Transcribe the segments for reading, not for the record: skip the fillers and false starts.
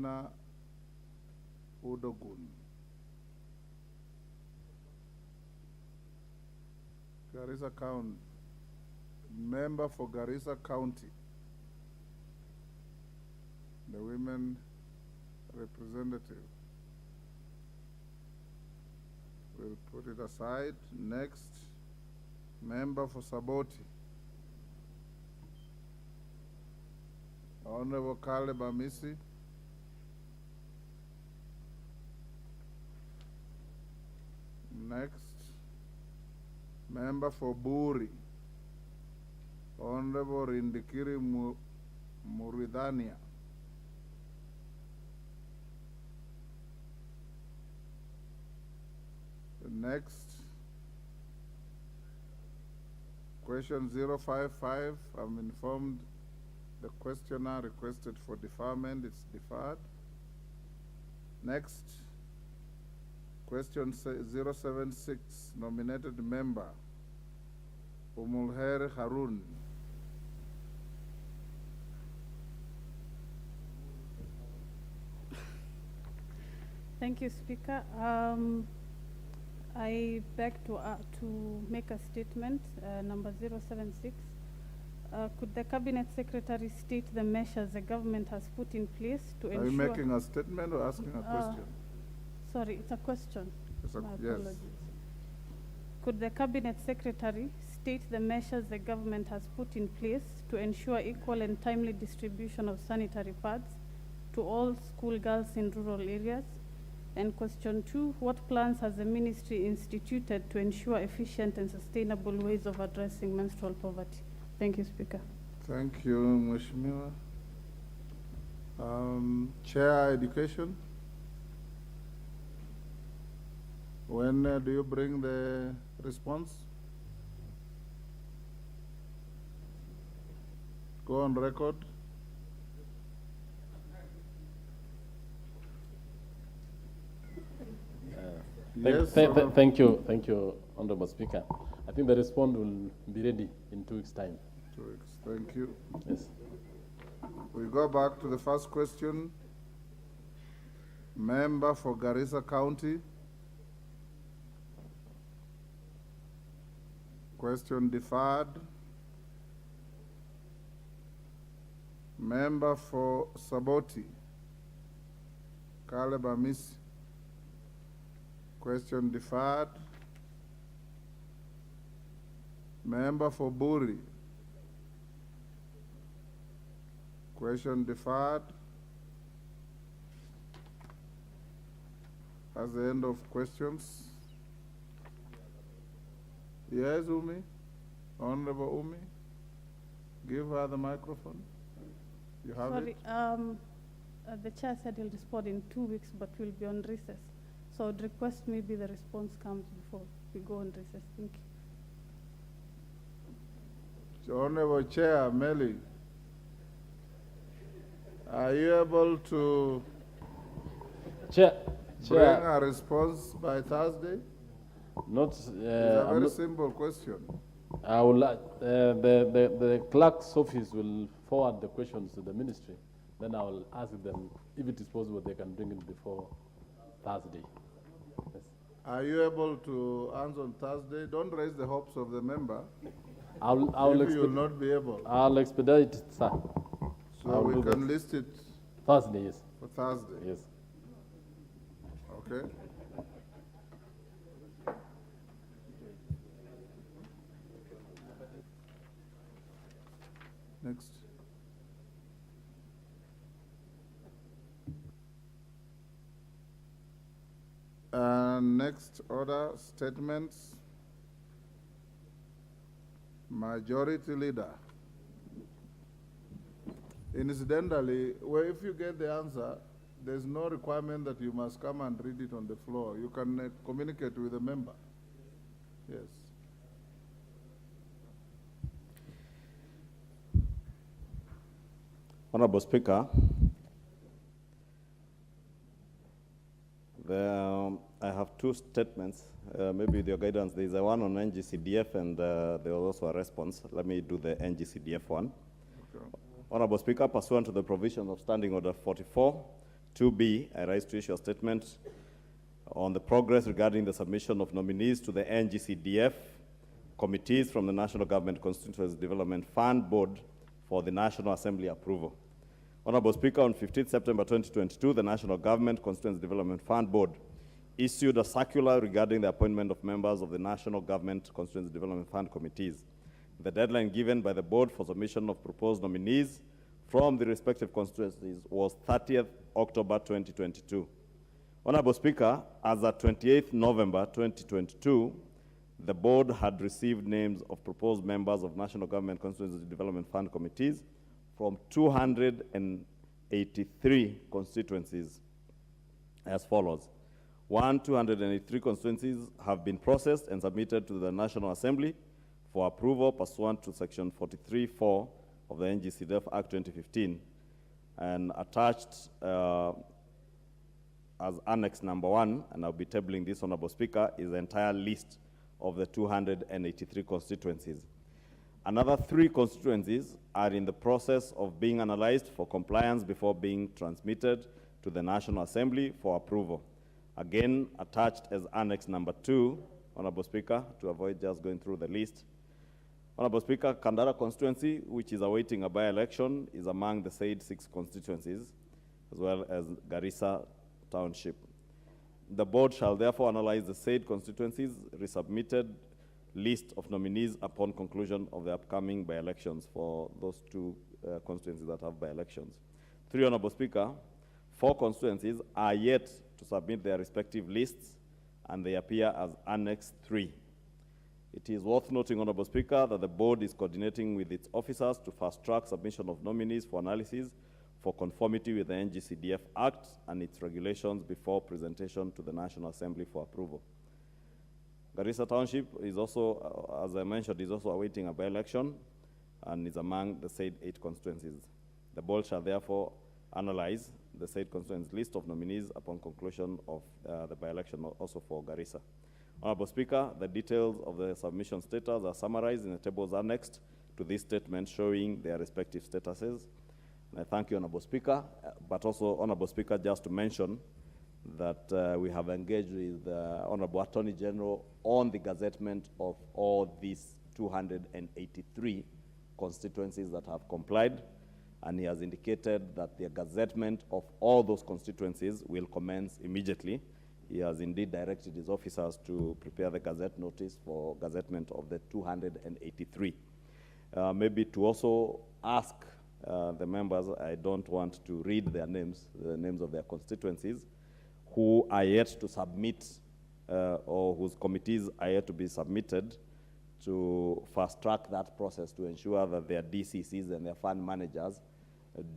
Philomena Udogun. Garissa County, member for Garissa County, the women representative. We'll put it aside. Next, member for Saboti, Honorable Kale Bamisi. Next, member for Buri, Honorable Rindikiri Muridania. Next, question 055, I'm informed the questioner requested for deferment, it's deferred. Next, question 076, nominated member, Umulher Harun. Thank you, Speaker. I beg to make a statement, number 076. Could the Cabinet Secretary state the measures the government has put in place to ensure... Are you making a statement or asking a question? Sorry, it's a question. Yes. Could the Cabinet Secretary state the measures the government has put in place to ensure equal and timely distribution of sanitary pads to all schoolgirls in rural areas? And question 2, what plans has the ministry instituted to ensure efficient and sustainable ways of addressing menstrual poverty? Thank you, Speaker. Thank you, Mheshimiwa. Chair Education. When do you bring the response? Go on record. Thank you, Honorable Speaker. I think the response will be ready in 2 weeks' time. 2 weeks, thank you. Yes. We go back to the first question. Member for Garissa County. Question deferred. Member for Saboti, Caleb Amis. Question deferred. Member for Buri. Question deferred. That's the end of questions. Yes, Umi? Honorable Umi? Give her the microphone. You have it? Sorry, the chair said he'll respond in 2 weeks, but we'll be on recess. So I'd request maybe the response comes before we go on recess. Thank you. Honorable Chair, Meli, are you able to bring a response by Thursday? Not. It's a very simple question. I will. The clerk's office will forward the questions to the ministry. Then I will ask them if it is possible they can bring it before Thursday. Yes. Are you able to answer on Thursday? Don't raise the hopes of the member. I will not be able. I'll expedite it, sir. So we can list it Thursday, yes. for Thursday. Yes. Okay. Next. Next order, statements. Majority Leader. Incidentally, if you get the answer, there's no requirement that you must come and read it on the floor. You can communicate with the member. Yes. Honorable Speaker, I have two statements. Maybe with your guidance, there is a one on NGCDF and there was also a response. Let me do the NGCDF one. Okay. Honorable Speaker, pursuant to the provisions of Standing Order 44, 2B, I rise to issue a statement on the progress regarding the submission of nominees to the NGCDF committees from the National Government Constituency Development Fund Board for the National Assembly approval. Honorable Speaker, on 15 September 2022, the National Government Constituency Development Fund Board issued a circular regarding the appointment of members of the National Government Constituency Development Fund committees. The deadline given by the board for submission of proposed nominees from the respective constituencies was 30th October 2022. Honorable Speaker, as at 28th November 2022, the board had received names of proposed members of National Government Constituency Development Fund committees from 283 constituencies as follows. 283 constituencies have been processed and submitted to the National Assembly for approval pursuant to Section 43(4) of the NGCDF Act 2015, and attached as Annex number 1, and I'll be tabling this, Honorable Speaker, is the entire list of the 283 constituencies. Another 3 constituencies are in the process of being analyzed for compliance before being transmitted to the National Assembly for approval. Again, attached as Annex number 2, Honorable Speaker, to avoid just going through the list. Honorable Speaker, Kandara constituency, which is awaiting a by-election, is among the said 6 constituencies, as well as Garissa Township. The board shall therefore analyze the said constituencies' resubmitted list of nominees upon conclusion of the upcoming by-elections for those 2 constituencies that have by-elections. 3, Honorable Speaker, 4 constituencies are yet to submit their respective lists, and they appear as Annex 3. It is worth noting, Honorable Speaker, that the board is coordinating with its officers to fast-track submission of nominees for analysis for conformity with the NGCDF Act and its regulations before presentation to the National Assembly for approval. Garissa Township is also, as I mentioned, is also awaiting a by-election and is among the said 8 constituencies. The board shall therefore analyze the said constituencies list of nominees upon conclusion of the by-election also for Garissa. Honorable Speaker, the details of the submission status are summarized in the tables annexed to this statement showing their respective statuses. And I thank you, Honorable Speaker, but also, Honorable Speaker, just to mention that we have engaged with the Honorable Attorney General on the gazettement of all these 283 constituencies that have complied, and he has indicated that the gazettement of all those constituencies will commence immediately. He has indeed directed his officers to prepare the gazette notice for gazettement of the 283. Maybe to also ask the members, I don't want to read their names, the names of their constituencies, who are yet to submit or whose committees are yet to be submitted, to fast-track that process to ensure that their DCCs and their fund managers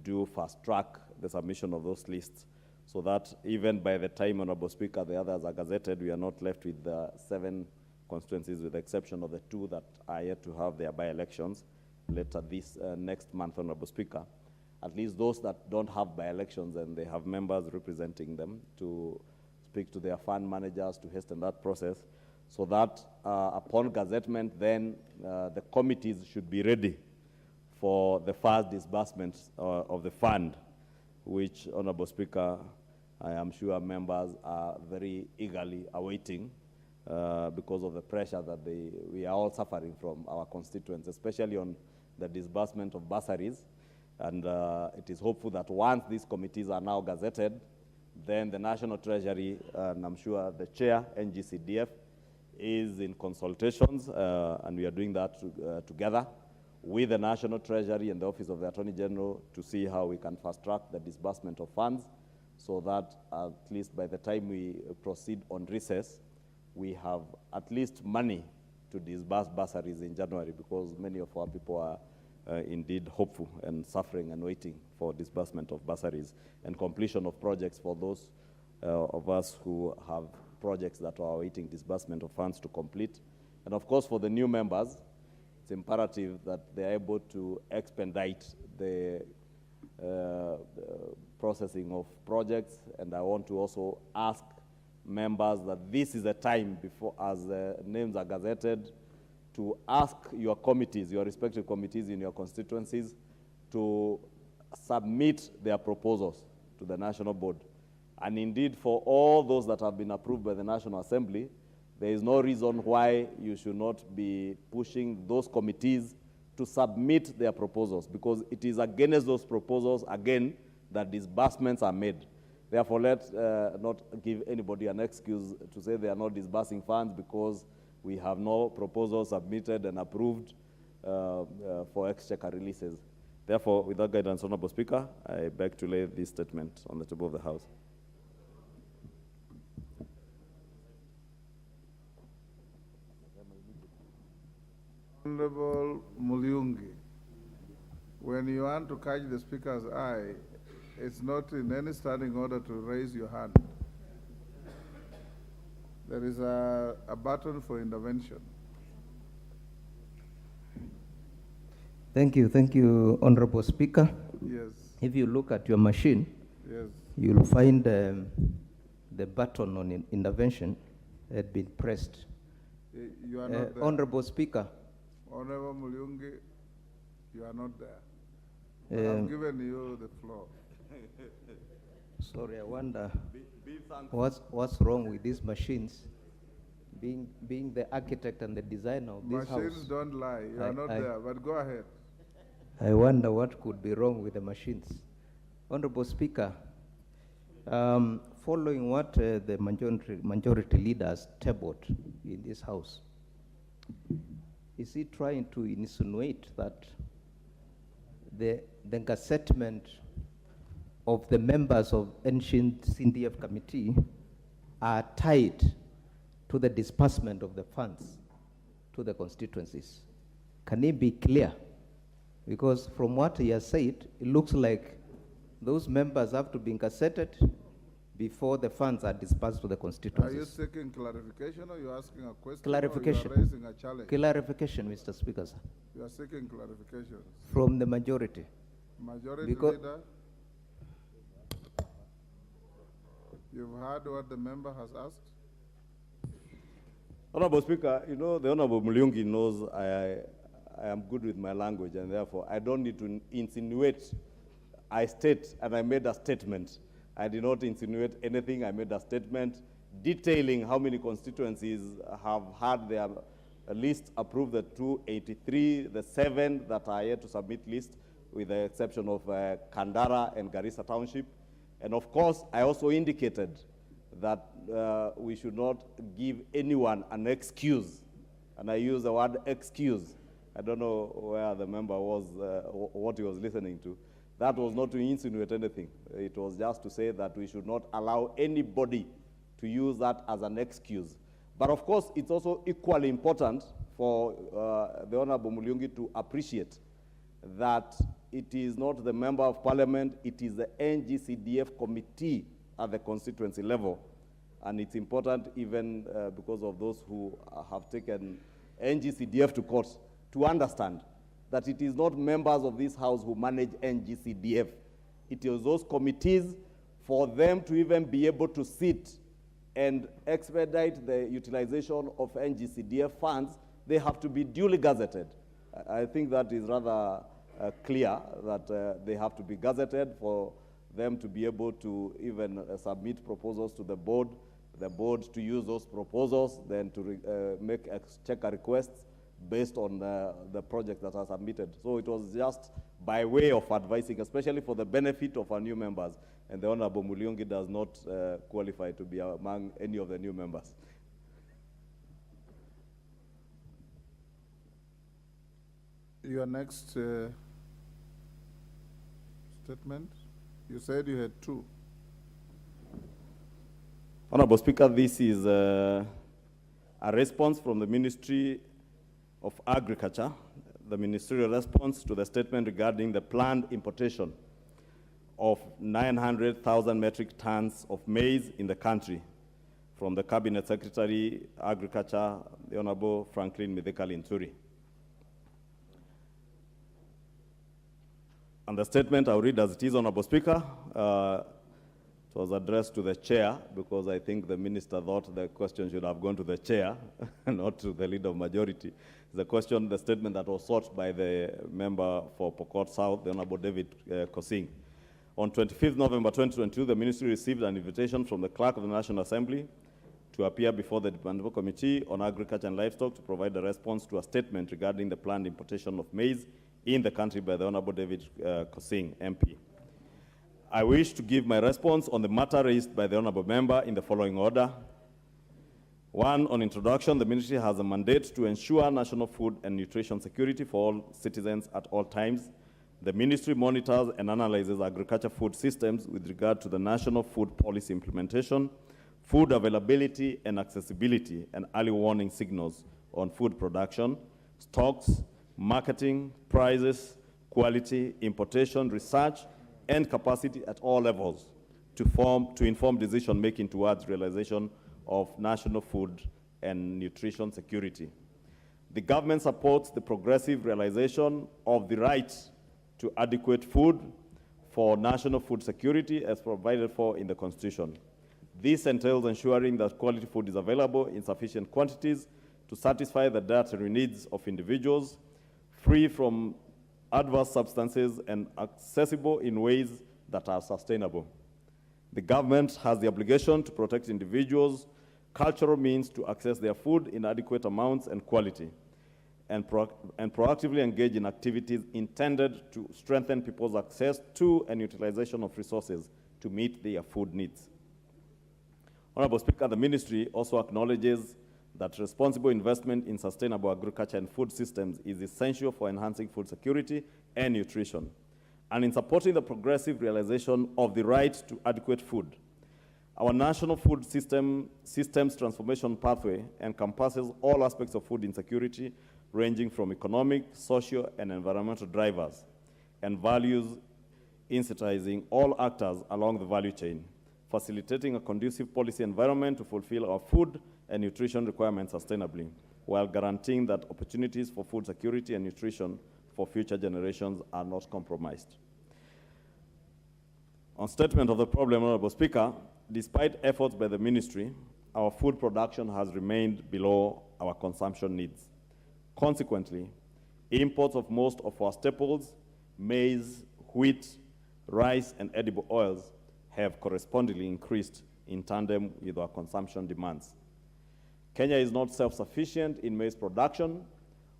do fast-track the submission of those lists, so that even by the time, Honorable Speaker, the others are gazetted, we are not left with 7 constituencies, with the exception of the 2 that are yet to have their by-elections later this next month, Honorable Speaker. At least those that don't have by-elections and they have members representing them, to speak to their fund managers to hasten that process, so that upon gazettement, then the committees should be ready for the first disbursement of the fund, which, Honorable Speaker, I am sure members are very eagerly awaiting because of the pressure that we are all suffering from our constituents, especially on the disbursement of bursaries. And it is hopeful that once these committees are now gazetted, then the National Treasury, and I'm sure the chair, NGCDF, is in consultations, and we are doing that together with the National Treasury and the Office of the Attorney General to see how we can fast-track the disbursement of funds, so that at least by the time we proceed on recess, we have at least money to disburse bursaries in January, because many of our people are indeed hopeful and suffering and waiting for disbursement of bursaries and completion of projects for those of us who have projects that are awaiting disbursement of funds to complete. And of course, for the new members, it's imperative that they are able to expedite the processing of projects. And I want to also ask members that this is a time before, as the names are gazetted, to ask your committees, your respective committees in your constituencies, to submit their proposals to the National Board. And indeed, for all those that have been approved by the National Assembly, there is no reason why you should not be pushing those committees to submit their proposals, because it is against those proposals, again, that disbursements are made. Therefore, let's not give anybody an excuse to say they are not disbursing funds because we have no proposals submitted and approved for exchequer releases. Therefore, with that guidance, Honorable Speaker, I beg to lay this statement on the table of the House. Honorable Mulyungi, when you want to catch the Speaker's eye, it's not in any standing order to raise your hand. There is a button for intervention. Thank you, Honorable Speaker. Yes. If you look at your machine, Yes. you'll find the button on intervention had been pressed. You are not there. Honorable Speaker. Honorable Mulyungi, you are not there. I've given you the floor. Sorry, I wonder what's wrong with these machines. Being the architect and the designer of this house. Machines don't lie. You are not there, but go ahead. I wonder what could be wrong with the machines. Honorable Speaker, following what the majority leaders tabled in this house, is he trying to insinuate that the gazettement of the members of ancient CDF committee are tied to the disbursement of the funds to the constituencies? Can he be clear? Because from what he has said, it looks like those members have to be gazetted before the funds are disbursed to the constituencies. Are you seeking clarification or you're asking a question? Clarification. Or you are raising a challenge? Clarification, Mr. Speaker, sir. You are seeking clarification. From the majority. Majority Because leader, you've heard what the member has asked? Honorable Speaker, you know, the Honorable Mulyungi knows I am good with my language, and therefore I don't need to insinuate. I state, and I made a statement. I did not insinuate anything. I made a statement detailing how many constituencies have had their list approved, the 283, the 7 that are yet to submit list, with the exception of Kandara and Garissa Township. And of course, I also indicated that we should not give anyone an excuse. And I use the word excuse. I don't know where the member was, what he was listening to. That was not to insinuate anything. It was just to say that we should not allow anybody to use that as an excuse. But of course, it's also equally important for the Honorable Mulyungi to appreciate that it is not the Member of Parliament, it is the NGCDF committee at the constituency level. And it's important even because of those who have taken NGCDF to court to understand that it is not members of this house who manage NGCDF. It is those committees. For them to even be able to sit and expedite the utilization of NGCDF funds, they have to be duly gazetted. I think that is rather clear that they have to be gazetted for them to be able to even submit proposals to the board to use those proposals, then to make exchequer requests based on the projects that are submitted. So it was just by way of advising, especially for the benefit of our new members. And the Honorable Mulyungi does not qualify to be among any of the new members. Your next statement, you said you had 2. Honorable Speaker, this is a response from the Ministry of Agriculture, the ministerial response to the statement regarding the planned importation of 900,000 metric tons of maize in the country from the Cabinet Secretary, Agriculture, the Honorable Franklin Mithika-Linturi. And the statement I'll read as it is, Honorable Speaker. It was addressed to the chair because I think the minister thought the question should have gone to the chair, not to the leader of majority. The statement that was sought by the member for Pokot South, the Honorable David Kosing. On 25th November 2022, the ministry received an invitation from the Clerk of the National Assembly to appear before the Departmental Committee on Agriculture and Livestock to provide a response to a statement regarding the planned importation of maize in the country by the Honorable David Kosing, MP. I wish to give my response on the matter raised by the Honorable Member in the following order. 1, on introduction, the ministry has a mandate to ensure national food and nutrition security for all citizens at all times. The ministry monitors and analyzes agriculture food systems with regard to the national food policy implementation, food availability and accessibility, and early warning signals on food production, stocks, marketing, prices, quality, importation, research, and capacity at all levels to inform decision-making towards realization of national food and nutrition security. The government supports the progressive realization of the right to adequate food for national food security as provided for in the Constitution. This entails ensuring that quality food is available in sufficient quantities to satisfy the dietary needs of individuals, free from adverse substances and accessible in ways that are sustainable. The government has the obligation to protect individuals' cultural means to access their food in adequate amounts and quality, and proactively engage in activities intended to strengthen people's access to and utilization of resources to meet their food needs. Honorable Speaker, the ministry also acknowledges that responsible investment in sustainable agriculture and food systems is essential for enhancing food security and nutrition, and in supporting the progressive realization of the right to adequate food. Our national food systems transformation pathway encompasses all aspects of food insecurity, ranging from economic, social, and environmental drivers, and values incentivizing all actors along the value chain, facilitating a conducive policy environment to fulfill our food and nutrition requirements sustainably, while guaranteeing that opportunities for food security and nutrition for future generations are not compromised. On statement of the problem, Honorable Speaker, despite efforts by the ministry, our food production has remained below our consumption needs. Consequently, imports of most of our staples, maize, wheat, rice, and edible oils have correspondingly increased in tandem with our consumption demands. Kenya is not self-sufficient in maize production,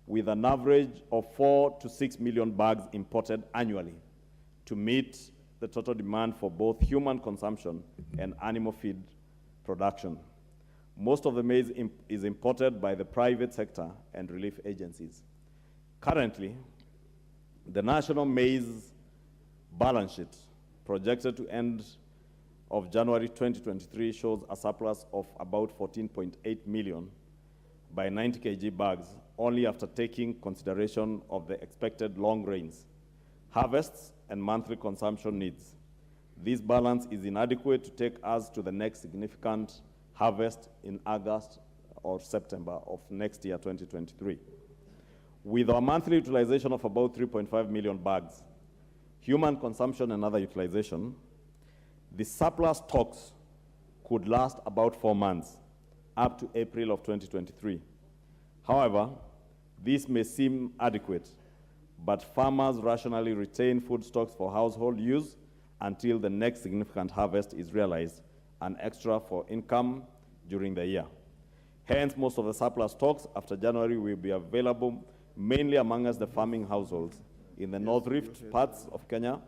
with an average of 4 to 6 million bags imported annually to meet the total demand for both human consumption and animal feed production. Most of the maize is imported by the private sector and relief agencies. Currently, the national maize balance sheet projected to end of January 2023 shows a surplus of about 14.8 million by 90 kg bags, only after taking consideration of the expected long rains, harvests, and monthly consumption needs. This balance is inadequate to take us to the next significant harvest in August or September of next year, 2023. With our monthly utilization of about 3.5 million bags, human consumption and other utilization, the surplus stocks could last about 4 months, up to April of 2023. However, this may seem adequate, but farmers rationally retain food stocks for household use until the next significant harvest is realized, an extra for income during the year. Hence, most of the surplus stocks after January will be available mainly amongst the farming households in the North Rift parts of Kenya,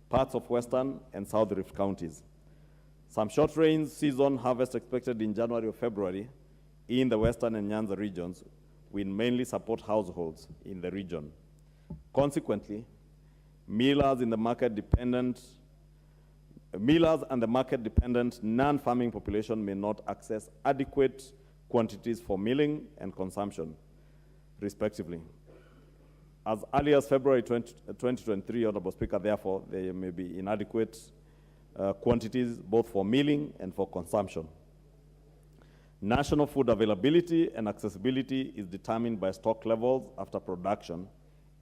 parts of Western and South Rift counties. Some short rains season harvest expected in January or February in the Western and Nyanza regions will mainly support households in the region. Consequently, millers and the market-dependent non-farming population may not access adequate quantities for milling and consumption, respectively. As early as February 2023, Honorable Speaker, therefore, there may be inadequate quantities both for milling and for consumption. National food availability and accessibility is determined by stock levels after production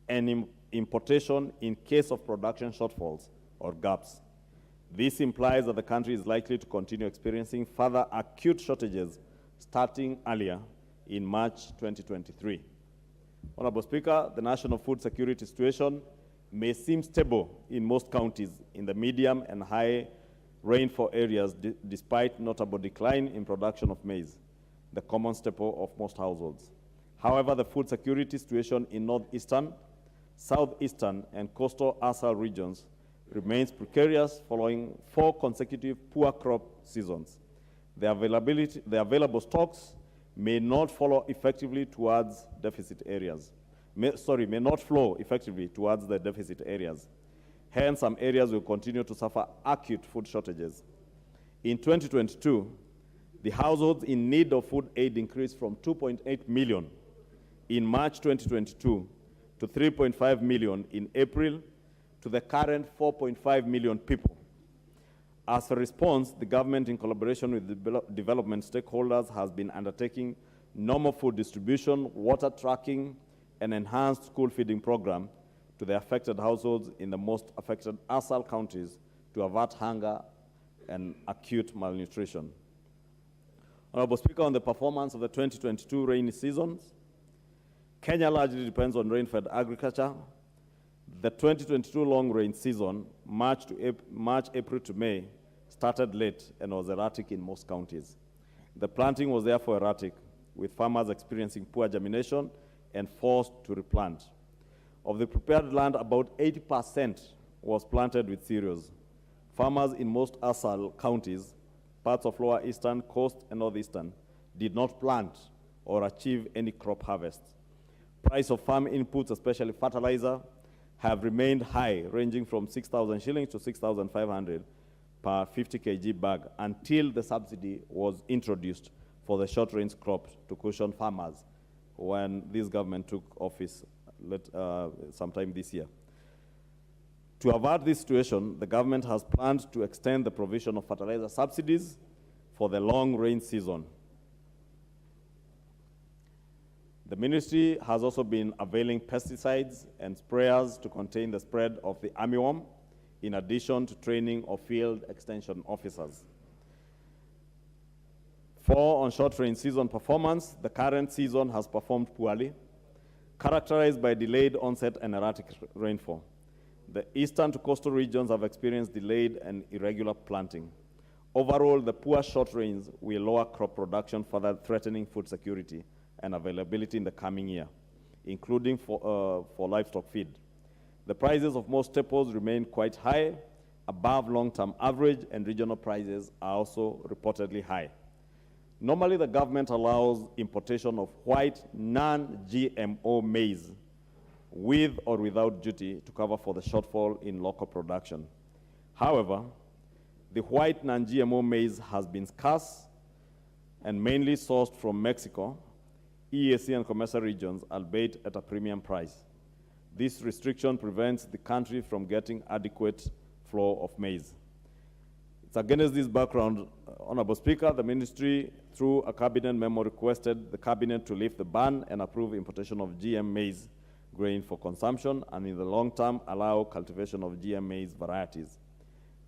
and importation in case of production shortfalls or gaps. This implies that the country is likely to continue experiencing further acute shortages starting earlier in March 2023. Honorable Speaker, the national food security situation may seem stable in most counties in the medium and high rainfall areas despite notable decline in production of maize, the common staple of most households. However, the food security situation in northeastern, southeastern, and coastal ASAL regions remains precarious following 4 consecutive poor crop seasons. The available stocks may not follow effectively towards deficit areas. May not flow effectively towards the deficit areas. Hence, some areas will continue to suffer acute food shortages. In 2022, the households in need of food aid increased from 2.8 million in March 2022 to 3.5 million in April to the current 4.5 million people. As a response, the government, in collaboration with the development stakeholders, has been undertaking normal food distribution, water tracking, and enhanced school feeding program to the affected households in the most affected ASAL counties to avert hunger and acute malnutrition. Honorable Speaker, on the performance of the 2022 rainy seasons, Kenya largely depends on rain-fed agriculture. The 2022 long rain season, March, April to May, started late and was erratic in most counties. The planting was therefore erratic, with farmers experiencing poor germination and forced to replant. Of the prepared land, about 80% was planted with cereals. Farmers in most ASAL counties, parts of Lower Eastern, Coast, and Northeastern, did not plant or achieve any crop harvest. Price of farm inputs, especially fertilizer, have remained high, ranging from 6,000 shillings to 6,500 per 50 kg bag, until the subsidy was introduced for the short-range crop to cushion farmers when this government took office sometime this year. To avert this situation, the government has planned to extend the provision of fertilizer subsidies for the long rain season. The ministry has also been availing pesticides and sprayers to contain the spread of the armyworm, in addition to training of field extension officers. For on short rain season performance, the current season has performed poorly, characterized by delayed onset and erratic rainfall. The eastern to coastal regions have experienced delayed and irregular planting. Overall, the poor short rains will lower crop production, further threatening food security and availability in the coming year, including for livestock feed. The prices of most staples remain quite high, above long-term average, and regional prices are also reportedly high. Normally, the government allows importation of white non-GMO maize with or without duty to cover for the shortfall in local production. However, the white non-GMO maize has been scarce and mainly sourced from Mexico, EAC and commercial regions, albeit at a premium price. This restriction prevents the country from getting adequate flow of maize. It's against this background, Honorable Speaker, the ministry, through a cabinet memo, requested the cabinet to lift the ban and approve importation of GM maize grain for consumption, and in the long term, allow cultivation of GM maize varieties.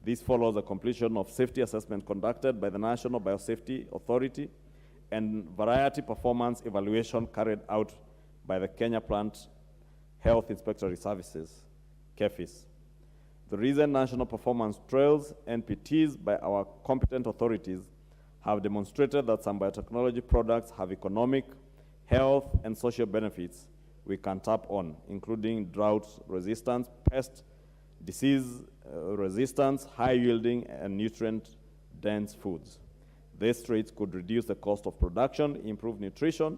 This follows the completion of safety assessment conducted by the National Biosafety Authority and variety performance evaluation carried out by the Kenya Plant Health Inspectorate Services, KEFIS. The recent national performance trials, NPTs, by our competent authorities have demonstrated that some biotechnology products have economic, health, and social benefits we can tap on, including drought resistance, pest, disease resistance, high yielding, and nutrient-dense foods. These traits could reduce the cost of production, improve nutrition,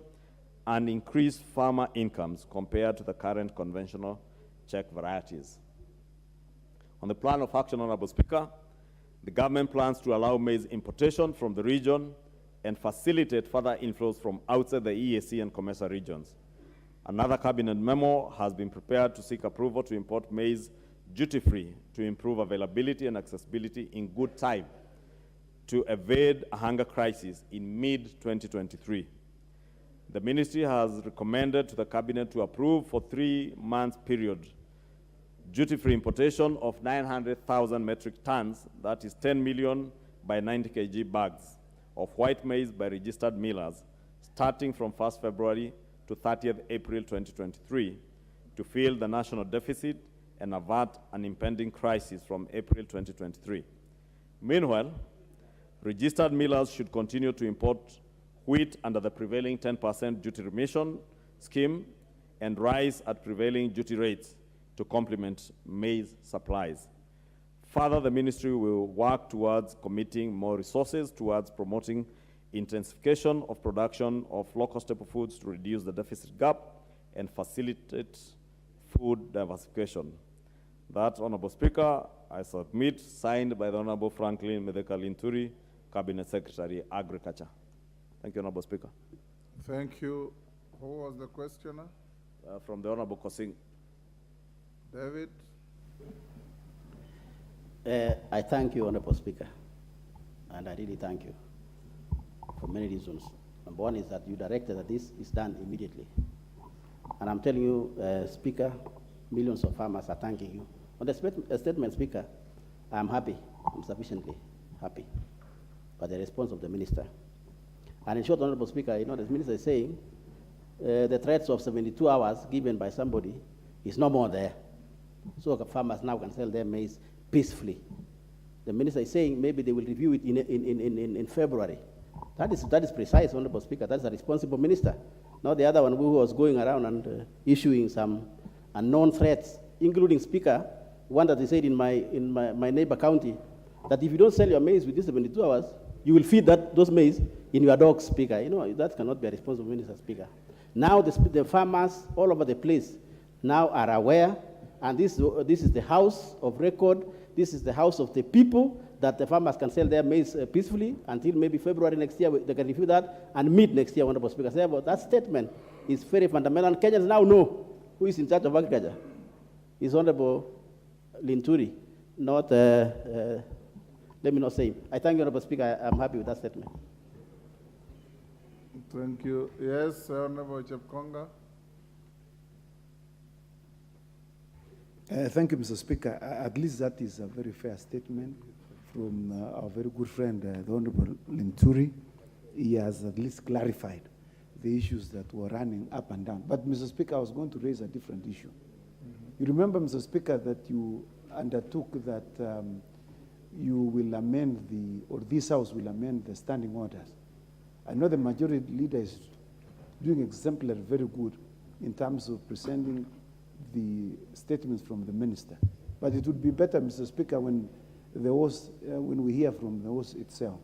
and increase farmer incomes compared to the current conventional Czech varieties. On the plan of action, Honorable Speaker, the government plans to allow maize importation from the region and facilitate further inflows from outside the EAC and commercial regions. Another cabinet memo has been prepared to seek approval to import maize duty-free to improve availability and accessibility in good time to evade a hunger crisis in mid-2023. The ministry has recommended to the cabinet to approve for 3 months period duty-free importation of 900,000 metric tons, that is 10 million by 90 kg bags, of white maize by registered millers, starting from 1st February to 30th April 2023, to fill the national deficit and avert an impending crisis from April 2023. Meanwhile, registered millers should continue to import wheat under the prevailing 10% duty remission scheme and rice at prevailing duty rates to complement maize supplies. Further, the ministry will work towards committing more resources towards promoting intensification of production of local staple foods to reduce the deficit gap and facilitate food diversification. That, Honorable Speaker, I submit, signed by the Honorable Franklin Medeka Linturi, Cabinet Secretary, Agriculture. Thank you, Honorable Speaker. Thank you. Who was the questioner? From the Honorable Kosing. David? I thank you, Honorable Speaker, and I really thank you for many reasons. Number one is that you directed that this is done immediately. And I'm telling you, Speaker, millions of farmers are thanking you. On the statement, Speaker, I'm happy, I'm sufficiently happy by the response of the minister. And in short, Honorable Speaker, you know, the minister is saying the threats of 72 hours given by somebody is no more there. So farmers now can sell their maize peacefully. The minister is saying maybe they will review it in February. That is precise, Honorable Speaker. That's a responsible minister. Not the other one who was going around and issuing some unknown threats, including, Speaker, one that he said in my neighbor county, that if you don't sell your maize within 72 hours, you will feed those maize in your dogs, Speaker. You know, that cannot be a responsible minister, Speaker. Now the farmers all over the place now are aware, and this is the house of record, this is the house of the people, that the farmers can sell their maize peacefully until maybe February next year. They can review that, and mid next year, Honorable Speaker. Therefore, that statement is very fundamental, and Kenyans now know who is in charge of agriculture. It's Honorable Linturi, not, let me not say him. I thank you, Honorable Speaker. I'm happy with that statement. Thank you. Yes, Honorable Chepkonga. Thank you, Mr. Speaker. At least that is a very fair statement from our very good friend, the Honorable Linturi. He has at least clarified the issues that were running up and down. But, Mr. Speaker, I was going to raise a different issue. You remember, Mr. Speaker, that you undertook that you will amend or this House will amend the standing orders. I know the majority leader is doing exemplary very good in terms of presenting the statements from the minister. But it would be better, Mr. Speaker, when we hear from the host itself.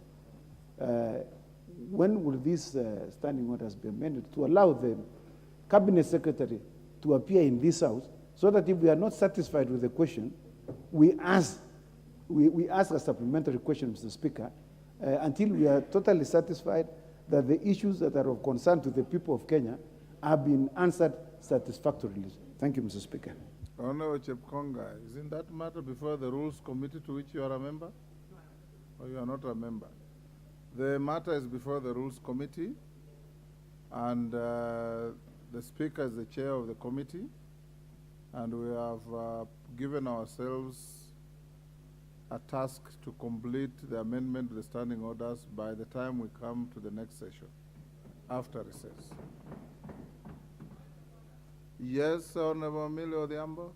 When will these standing orders be amended to allow the Cabinet Secretary to appear in this House, so that if we are not satisfied with the question, we ask a supplementary question, Mr. Speaker, until we are totally satisfied that the issues that are of concern to the people of Kenya have been answered satisfactorily. Thank you, Mr. Speaker. Honorable Chepkonga, isn't that matter before the Rules Committee to which you are a member? Or you are not a member? The matter is before the Rules Committee, and the Speaker is the chair of the committee, and we have given ourselves a task to complete the amendment to the standing orders by the time we come to the next session, after recess. Yes, Honorable Emilio Odhiambo.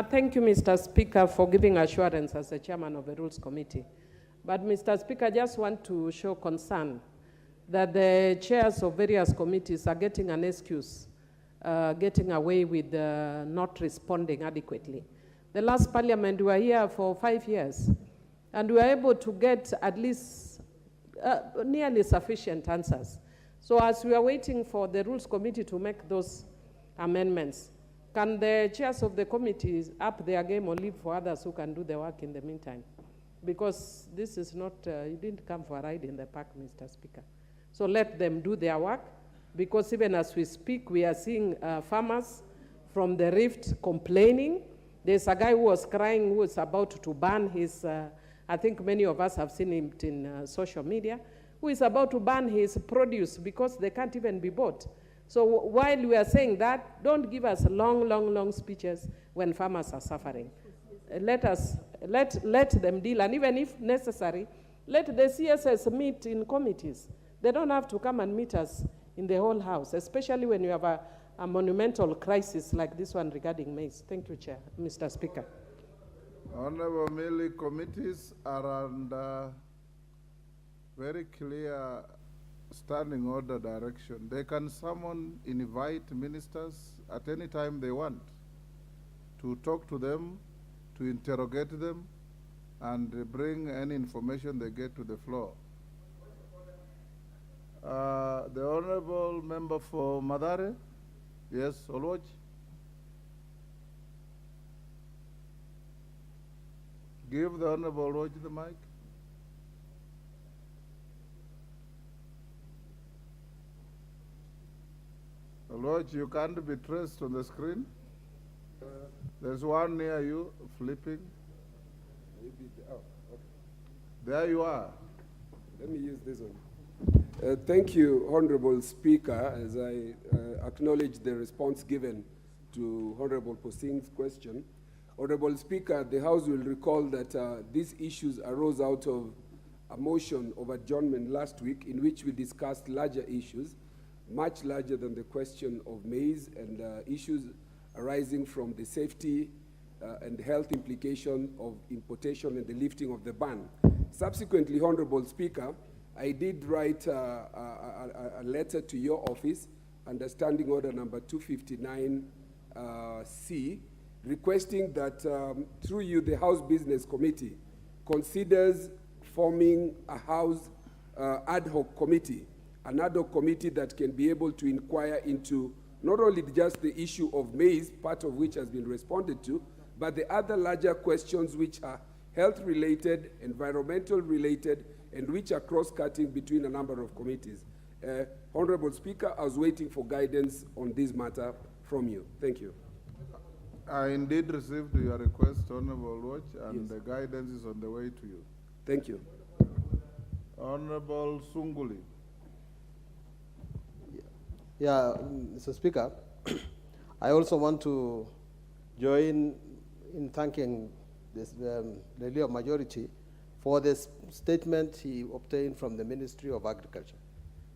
Thank you, Mr. Speaker, for giving assurance as the chairman of the Rules Committee. But, Mr. Speaker, I just want to show concern that the chairs of various committees are getting an excuse, getting away with not responding adequately. The last parliament, we were here for 5 years, and we were able to get at least nearly sufficient answers. So as we are waiting for the Rules Committee to make those amendments, can the chairs of the committees up their game or leave for others who can do the work in the meantime? Because this is not, you didn't come for a ride in the park, Mr. Speaker. So let them do their work, because even as we speak, we are seeing farmers from the Rift complaining. There's a guy who was crying who was about to ban his, I think many of us have seen him in social media, who is about to ban his produce because they can't even be bought. So while we are saying that, don't give us long speeches when farmers are suffering. Let them deal, and even if necessary, let the CSS meet in committees. They don't have to come and meet us in the whole house, especially when you have a monumental crisis like this one regarding maize. Thank you, Chair, Mr. Speaker. Honorable Millie, committees are under very clear standing order direction. They can summon, invite ministers at any time they want to talk to them, to interrogate them, and bring any information they get to the floor. The Honorable Member for Madare? Yes, Olwach? Give the Honorable Olwach the mic. Olwach, you can't be traced on the screen. There's one near you, flipping. There you are. Let me use this one. Thank you, Honorable Speaker, as I acknowledge the response given to Honorable Posing's question. Honorable Speaker, the House will recall that these issues arose out of a motion of adjournment last week in which we discussed larger issues, much larger than the question of maize, and issues arising from the safety and health implication of importation and the lifting of the ban. Subsequently, Honorable Speaker, I did write a letter to your office under Standing Order number 259C, requesting that through you, the House Business Committee considers forming a House ad hoc committee, an ad hoc committee that can be able to inquire into not only just the issue of maize, part of which has been responded to, but the other larger questions which are health-related, environmental-related, and which are cross-cutting between a number of committees. Honorable Speaker, I was waiting for guidance on this matter from you. Thank you. I indeed received your request, Honorable Watch, and the guidance is on the way to you. Thank you. Honorable Sunguli. Yeah, Mr. Speaker, I also want to join in thanking this, the Leader of Majority for this statement he obtained from the Ministry of Agriculture.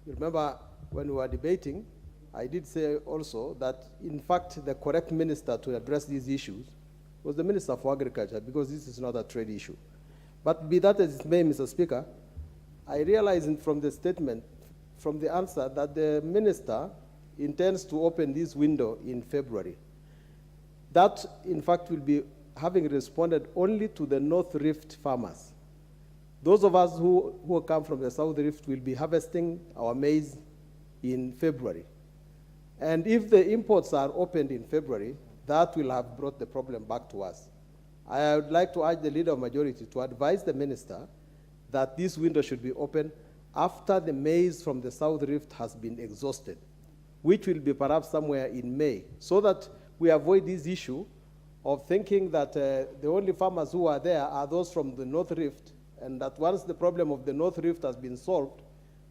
You remember when we were debating, I did say also that, in fact, the correct minister to address these issues was the Minister for Agriculture, because this is not a trade issue. But be that as it may, Mr. Speaker, I realize from the statement, from the answer, that the minister intends to open this window in February. That, in fact, will be having responded only to the North Rift farmers. Those of us who come from the South Rift will be harvesting our maize in February. And if the imports are opened in February, that will have brought the problem back to us. I would like to urge the Leader of Majority to advise the minister that this window should be open after the maize from the South Rift has been exhausted, which will be perhaps somewhere in May, so that we avoid this issue of thinking that the only farmers who are there are those from the North Rift, and that once the problem of the North Rift has been solved,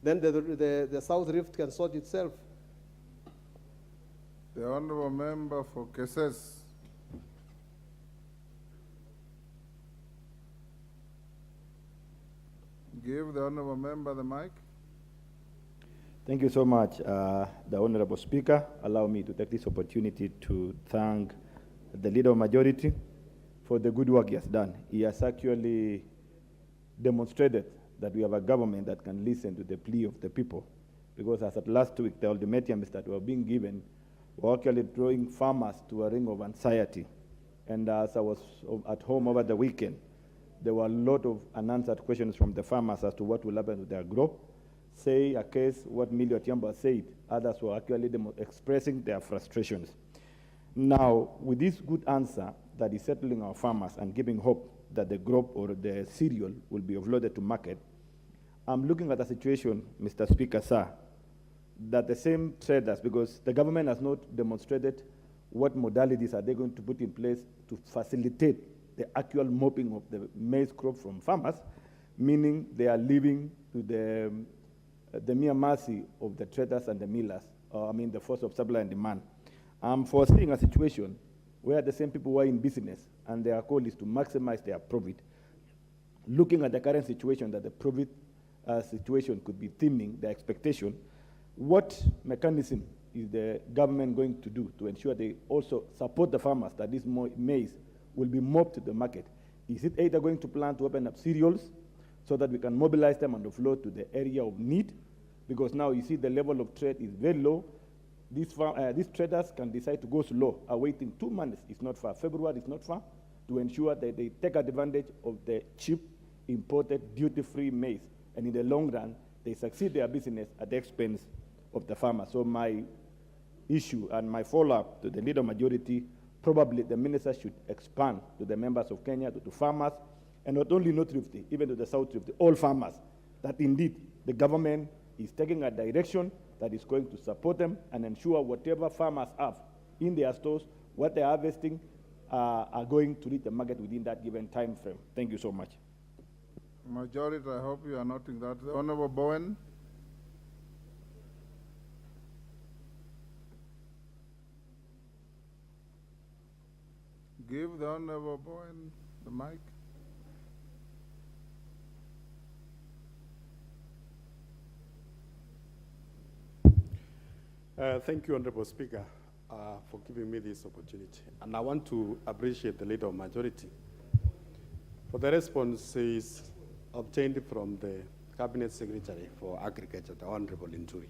then the South Rift can sort itself. The Honorable Member for Keses. Give the Honorable Member the mic. Thank you so much, the Honorable Speaker. Allow me to take this opportunity to thank the Leader of Majority for the good work he has done. He has actually demonstrated that we have a government that can listen to the plea of the people, because as at last week, the ultimatums that were being given were actually drawing farmers to a ring of anxiety. And as I was at home over the weekend, there were a lot of unanswered questions from the farmers as to what will happen to their crop. Say a case, what Millie Otiamba said, others were actually expressing their frustrations. Now, with this good answer that is settling our farmers and giving hope that the crop or the cereal will be offloaded to market, I'm looking at a situation, Mr. Speaker, sir, that the same traders, because the government has not demonstrated what modalities are they going to put in place to facilitate the actual mopping of the maize crop from farmers, meaning they are leaving to the mere mercy of the traders and the millers, the force of supply and demand. I'm foreseeing a situation where the same people who are in business and their goal is to maximize their profit, looking at the current situation that the profit situation could be thinning, the expectation, what mechanism is the government going to do to ensure they also support the farmers that this maize will be moved to the market? Is it either going to plan to open up cereals so that we can mobilize them on the floor to the area of need? Because now you see the level of trade is very low. These traders can decide to go slow, awaiting 2 months. It's not far. February is not far, to ensure that they take advantage of the cheap imported duty-free maize. And in the long run, they succeed their business at the expense of the farmer. So my issue and my follow-up to the leader majority, probably the minister should expand to the members of Kenya, to farmers, and not only North Rift, even to the South Rift, all farmers, that indeed the government is taking a direction that is going to support them and ensure whatever farmers have in their stores, what they're harvesting, are going to reach the market within that given time frame. Thank you so much. Majority, I hope you are noting that. Honorable Bowen. Give the Honorable Bowen the mic. Thank you, Honorable Speaker, for giving me this opportunity. And I want to appreciate the Leader of Majority for the responses obtained from the Cabinet Secretary for Agriculture, the Honorable Inturi.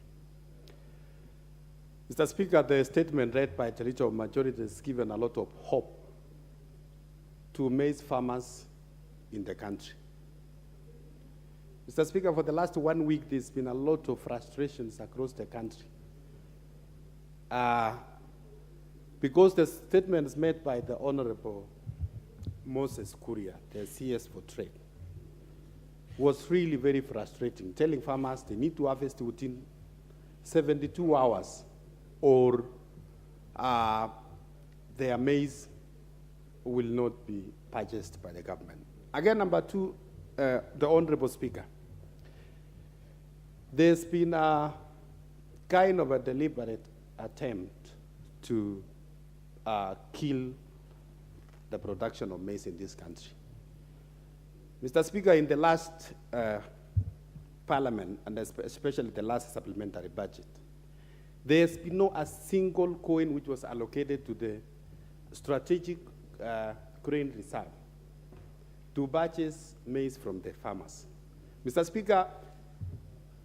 Mr. Speaker, the statement read by the Leader of Majority has given a lot of hope to maize farmers in the country. Mr. Speaker, for the last 1 week, there's been a lot of frustrations across the country. Because the statements made by the Honorable Moses Kuria, the CS for Trade, was really very frustrating, telling farmers they need to harvest within 72 hours or their maize will not be purchased by the government. Again, number two, the Honorable Speaker, there's been a kind of a deliberate attempt to kill the production of maize in this country. Mr. Speaker, in the last Parliament, and especially the last supplementary budget, there's been no a single coin which was allocated to the strategic grain reserve to purchase maize from the farmers. Mr. Speaker,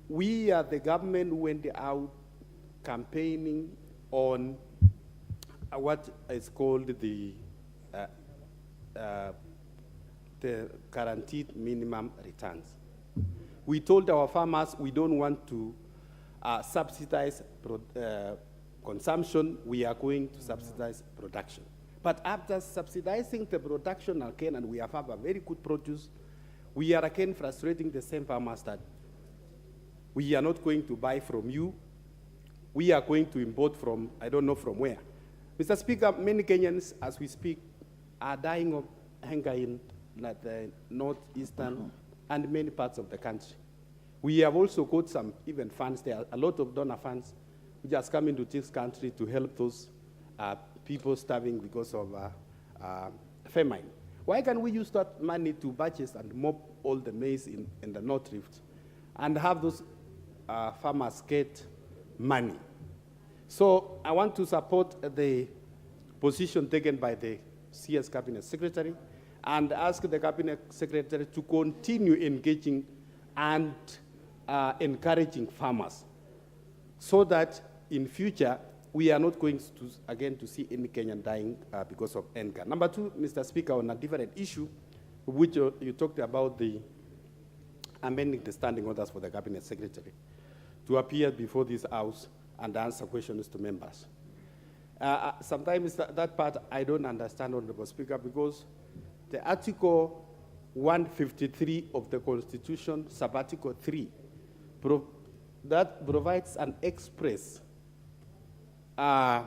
we are the government who went out campaigning on what is called the guaranteed minimum returns. We told our farmers we don't want to subsidize consumption, we are going to subsidize production. But after subsidizing the production again, and we have a very good produce, we are again frustrating the same farmers that we are not going to buy from you, we are going to import from, I don't know from where. Mr. Speaker, many Kenyans, as we speak, are dying of hunger in the northeastern and many parts of the country. We have also got some even funds. There are a lot of donor funds which has come into this country to help those people starving because of famine. Why can't we use that money to purchase and mop all the maize in the North Rift and have those farmers get money? So I want to support the position taken by the CS Cabinet Secretary and ask the Cabinet Secretary to continue engaging and encouraging farmers so that in future we are not going to, again, to see any Kenyan dying because of hunger. Number two, Mr. Speaker, on a different issue, which you talked about the amending the standing orders for the Cabinet Secretary to appear before this House and answer questions to members. Sometimes that part I don't understand, Honorable Speaker, because the Article 153 of the Constitution, sub-Article 3, that provides an express that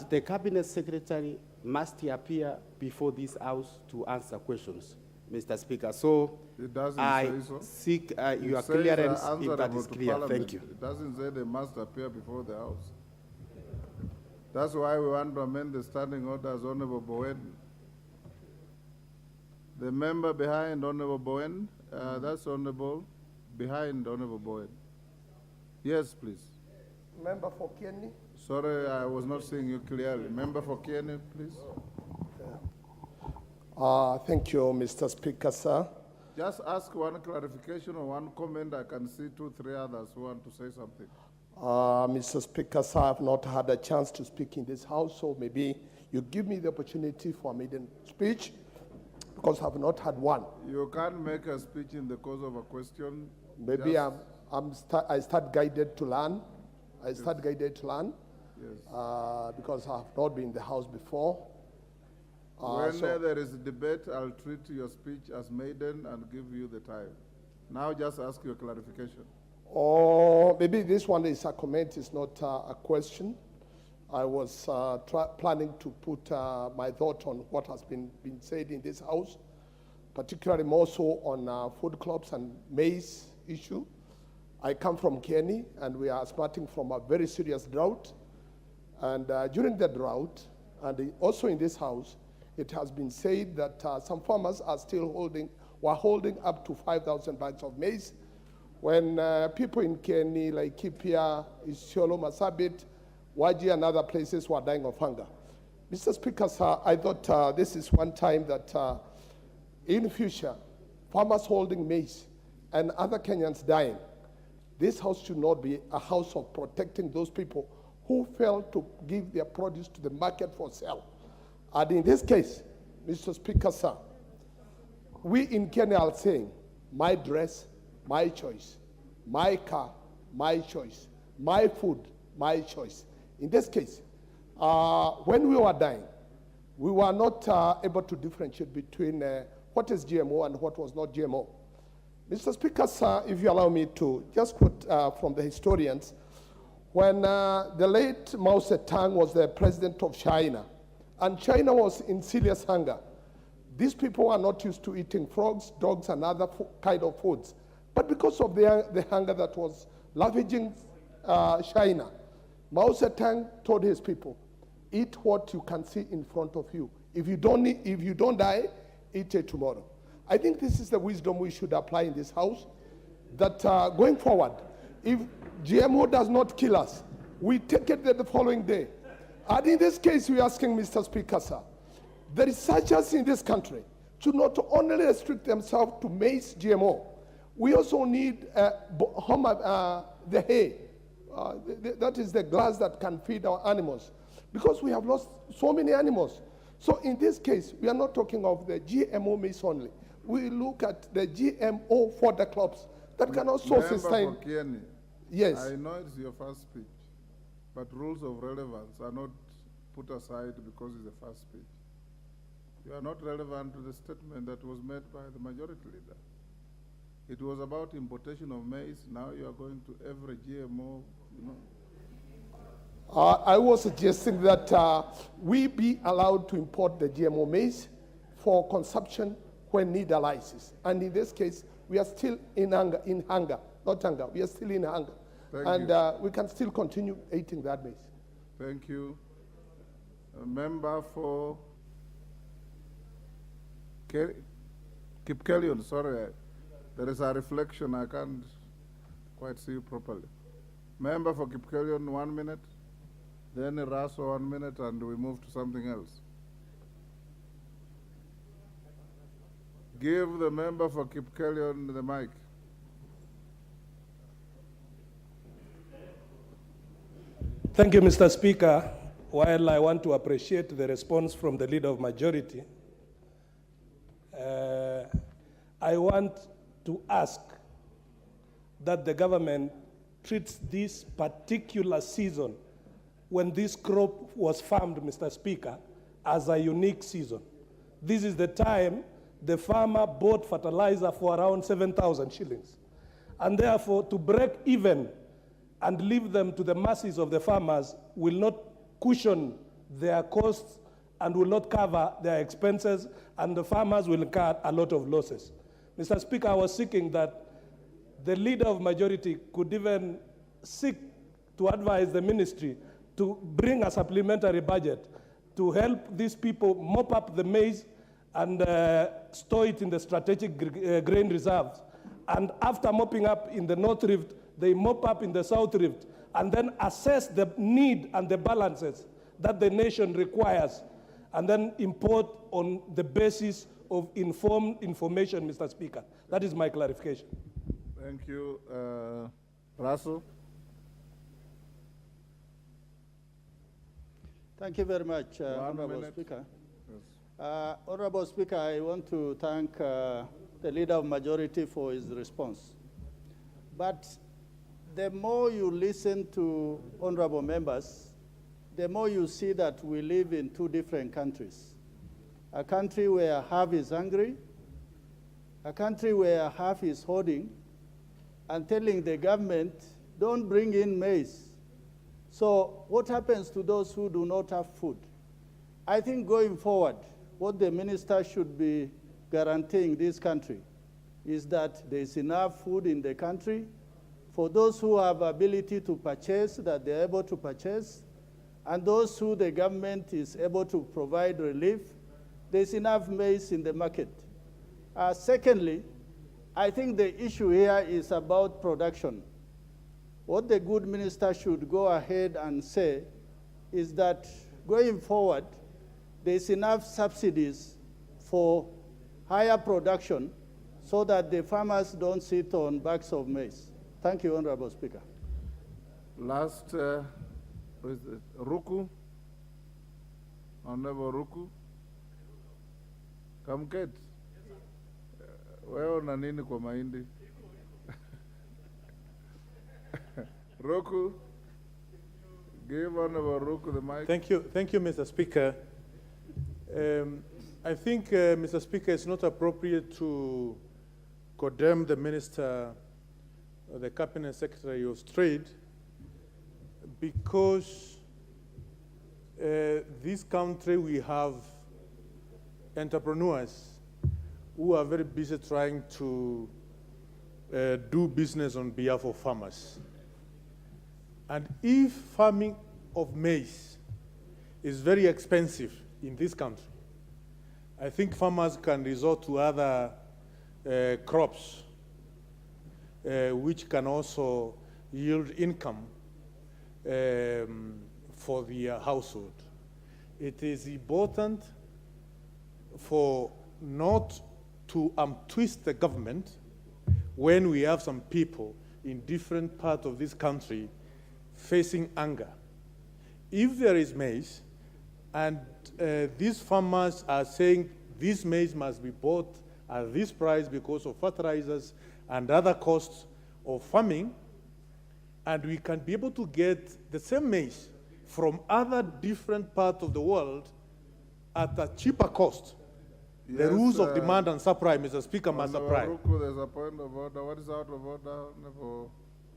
the Cabinet Secretary must appear before this House to answer questions, Mr. Speaker. So I seek your clearance if that is clear. Thank you. It doesn't say they must appear before the House. That's why we want to amend the standing orders, Honorable Bowen. The member behind Honorable Bowen, that's Honorable behind Honorable Bowen. Yes, please. Member for Kieni. Sorry, I was not seeing you clearly. Member for Kieni, please. Thank you, Mr. Speaker, sir. Just ask one clarification or one comment. I can see 2, 3 others who want to say something. Mr. Speaker, sir, I have not had a chance to speak in this House, so maybe you give me the opportunity for a maiden speech, because I have not had one. You can't make a speech in the course of a question. Maybe I start guided to learn. I start guided to learn. Yes. Because I have not been in the House before. When there is a debate, I'll treat your speech as maiden and give you the time. Now just ask your clarification. Or maybe this one is a comment, it's not a question. I was planning to put my thought on what has been said in this House, particularly more so on food crops and maize issue. I come from Kieni, and we are starting from a very serious drought. And during the drought, and also in this House, it has been said that some farmers are still holding up to 5,000 bags of maize, when people in Kieni, like Kipia, Isiolo, Masabit, Waji, and other places were dying of hunger. Mr. Speaker, sir, I thought this is one time that in future, farmers holding maize and other Kenyans dying, this House should not be a house of protecting those people who fail to give their produce to the market for sale. And in this case, Mr. Speaker, sir, we in Kenya are saying, my dress, my choice, my car, my choice, my food, my choice. In this case, when we were dying, we were not able to differentiate between what is GMO and what was not GMO. Mr. Speaker, sir, if you allow me to just quote from the historians, when the late Mao Zedong was the president of China, and China was in serious hunger, these people were not used to eating frogs, dogs, and other kind of foods. But because of the hunger that was ravaging China, Mao Zedong told his people, eat what you can see in front of you. If you don't die, eat it tomorrow. I think this is the wisdom we should apply in this House, that going forward, if GMO does not kill us, we take it the following day. And in this case, we're asking Mr. Speaker, sir, the researchers in this country should not only restrict themselves to maize GMO. We also need the hay. That is the grass that can feed our animals, because we have lost so many animals. So in this case, we are not talking of the GMO maize only. We look at the GMO fodder crops that can also sustain. Yes. I know it's your first speech, but rules of relevance are not put aside because it's the first speech. You are not relevant to the statement that was made by the majority leader. It was about importation of maize. Now you are going to every GMO, you know. I was suggesting that we be allowed to import the GMO maize for consumption when need arises. And in this case, we are still in hunger, we are still in hunger. We can still continue eating that maize. Thank you. A member for Kipkelion, sorry, there is a reflection, I can't quite see you properly. Member for Kipkelion, 1 minute. Then Raso, 1 minute, and we move to something else. Give the member for Kipkelion the mic. Thank you, Mr. Speaker. While I want to appreciate the response from the Leader of Majority, I want to ask that the government treats this particular season when this crop was farmed, Mr. Speaker, as a unique season. This is the time the farmer bought fertilizer for around 7,000 shillings. And therefore, to break even and leave them to the masses of the farmers will not cushion their costs and will not cover their expenses, and the farmers will incur a lot of losses. Mr. Speaker, I was seeking that the Leader of Majority could even seek to advise the ministry to bring a supplementary budget to help these people mop up the maize and store it in the strategic grain reserves. And after mopping up in the North Rift, they mop up in the South Rift, and then assess the need and the balances that the nation requires, and then import on the basis of informed information, Mr. Speaker. That is my clarification. Thank you. Russell? Thank you very much, Honorable Speaker. Honorable Speaker, I want to thank the Leader of Majority for his response. But the more you listen to honorable members, the more you see that we live in two different countries. A country where half is hungry, a country where half is hoarding, and telling the government, don't bring in maize. So what happens to those who do not have food? I think going forward, what the minister should be guaranteeing this country is that there is enough food in the country for those who have ability to purchase, that they're able to purchase, and those who the government is able to provide relief, there's enough maize in the market. Secondly, I think the issue here is about production. What the good minister should go ahead and say is that going forward, there's enough subsidies for higher production so that the farmers don't sit on bags of maize. Thank you, Honorable Speaker. Last, who is it? Ruku? Honorable Ruku? Kamket? Wewe una nini kwa mahindi? Roku, give Honorable Roku the mic. Thank you, Mr. Speaker. I think, Mr. Speaker, it's not appropriate to condemn the Minister, the Cabinet Secretary of Trade, because this country we have entrepreneurs who are very busy trying to do business on behalf of farmers. And if farming of maize is very expensive in this country, I think farmers can resort to other crops which can also yield income for the household. It is important for not to twist the government when we have some people in different parts of this country facing hunger. If there is maize, and these farmers are saying this maize must be bought at this price because of fertilizers and other costs of farming, and we can be able to get the same maize from other different parts of the world at a cheaper cost. Yes, the rules of demand and supply, Mr. Speaker, must apply. Ruku, there's a point of order. What is out of order?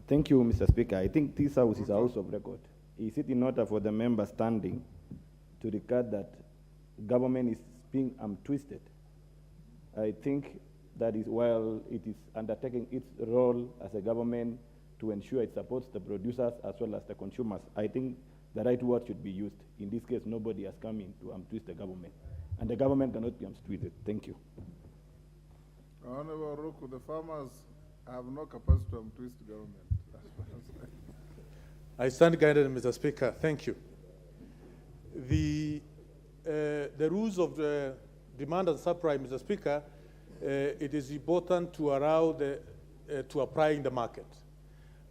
Thank you, Mr. Speaker. I think this house is a house of record. Is it in order for the member standing to regard that government is being twisted? I think that is while it is undertaking its role as a government to ensure it supports the producers as well as the consumers. I think the right word should be used. In this case, nobody has come in to twist the government, and the government cannot be twisted. Thank you. Honorable Ruku, the farmers have no capacity to twist the government. I stand guided, Mr. Speaker. Thank you. The rules of the demand and supply, Mr. Speaker, it is important to allow to apply in the market.